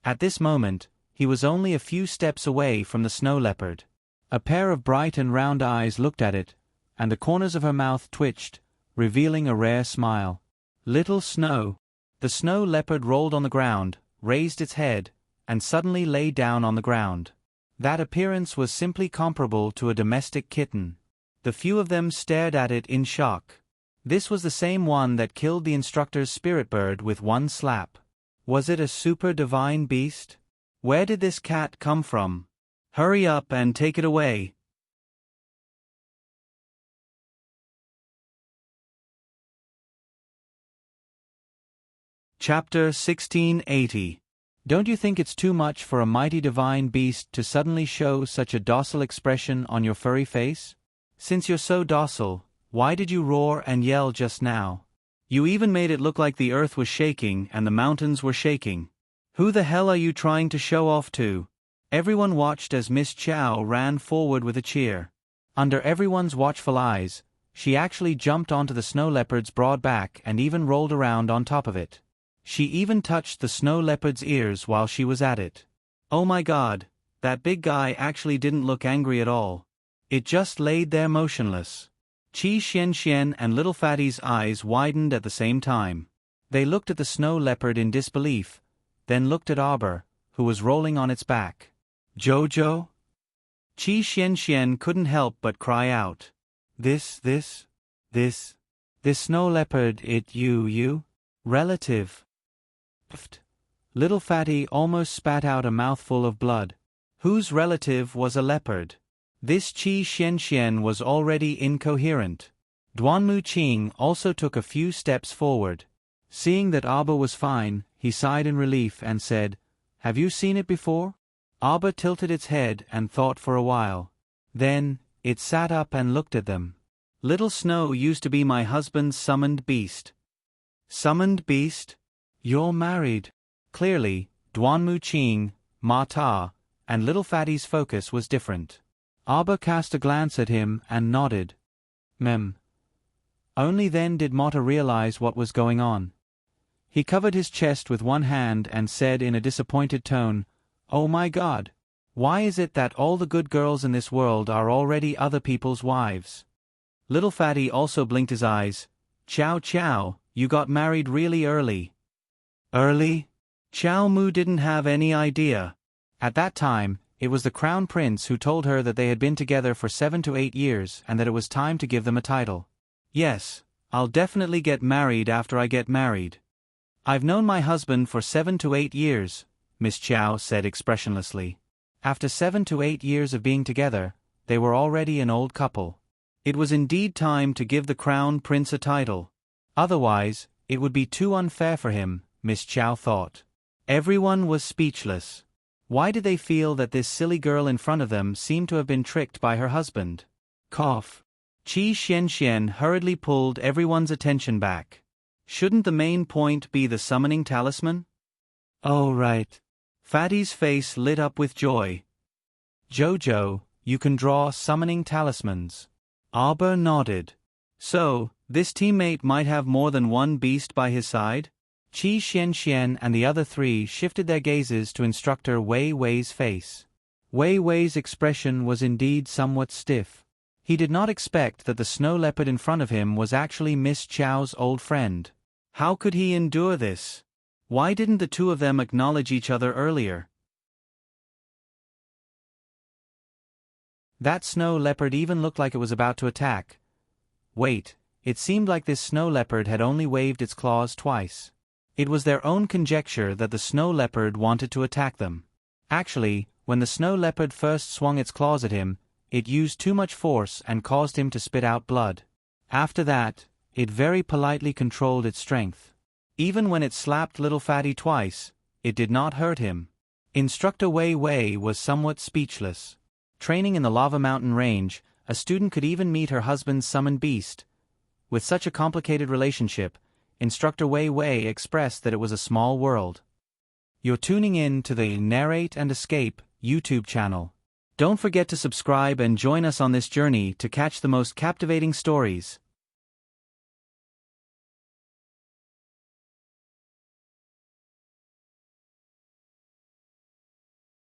At this moment, he was only a few steps away from the snow leopard. A pair of bright and round eyes looked at it, and the corners of her mouth twitched, revealing a rare smile. "Little Snow." The snow leopard rolled on the ground, raised its head, and suddenly lay down on the ground. That appearance was simply comparable to a domestic kitten. The few of them stared at it in shock. This was the same one that killed the instructor's spirit bird with one slap. Was it a super divine beast? Where did this cat come from? Hurry up and take it away. Chapter 1680. Don't you think it's too much for a mighty divine beast to suddenly show such a docile expression on your furry face? Since you're so docile, why did you roar and yell just now? You even made it look like the earth was shaking and the mountains were shaking. Who the hell are you trying to show off to? Everyone watched as Miss Chow ran forward with a cheer. Under everyone's watchful eyes, she actually jumped onto the snow leopard's broad back and even rolled around on top of it. She even touched the snow leopard's ears while she was at it. Oh my god, that big guy actually didn't look angry at all. It just laid there motionless. Qi Xianxian and Little Fatty's eyes widened at the same time. They looked at the snow leopard in disbelief, then looked at Arbor, who was rolling on its back. "Jojo?" Qi Xianxian couldn't help but cry out. This snow leopard, you? Relative. Pfft. Little Fatty almost spat out a mouthful of blood. Whose relative was a leopard? This Qi Xianxian was already incoherent. Duanmu Qing also took a few steps forward. Seeing that Abba was fine, he sighed in relief and said, "Have you seen it before?" Abba tilted its head and thought for a while. Then, it sat up and looked at them. "Little Snow used to be my husband's summoned beast." "Summoned beast? You're married." Clearly, Duanmu Qing, Ma Ta, and Little Fatty's focus was different. Abba cast a glance at him and nodded. Mem. Only then did Mata realize what was going on. He covered his chest with one hand and said in a disappointed tone, "Oh my God! Why is it that all the good girls in this world are already other people's wives?" Little Fatty also blinked his eyes. "Chow Chow, you got married really early." Early? Chow Mu didn't have any idea. At that time, it was the Crown Prince who told her that they had been together for 7 to 8 years and that it was time to give them a title. "Yes, I'll definitely get married after I get married. I've known my husband for 7 to 8 years, Miss Chow said expressionlessly. After 7 to 8 years of being together, they were already an old couple. It was indeed time to give the Crown Prince a title. Otherwise, it would be too unfair for him, Miss Chow thought. Everyone was speechless. Why did they feel that this silly girl in front of them seemed to have been tricked by her husband? Cough. Qi Xianxian hurriedly pulled everyone's attention back. Shouldn't the main point be the summoning talisman? Oh right. Fatty's face lit up with joy. Jojo, you can draw summoning talismans. Abba nodded. So, this teammate might have more than one beast by his side? Qi Xianxian and the other three shifted their gazes to Instructor Wei Wei's face. Wei Wei's expression was indeed somewhat stiff. He did not expect that the snow leopard in front of him was actually Miss Chow's old friend. How could he endure this? Why didn't the two of them acknowledge each other earlier? That snow leopard even looked like it was about to attack. Wait, it seemed like this snow leopard had only waved its claws twice. It was their own conjecture that the snow leopard wanted to attack them. Actually, when the snow leopard first swung its claws at him, it used too much force and caused him to spit out blood. After that, it very politely controlled its strength. Even when it slapped Little Fatty twice, it did not hurt him. Instructor Wei Wei was somewhat speechless. Training in the Lava Mountain Range, a student could even meet her husband's summoned beast. With such a complicated relationship, Instructor Wei Wei expressed that it was a small world. You're tuning in to the Narrate and Escape YouTube channel. Don't forget to subscribe and join us on this journey to catch the most captivating stories.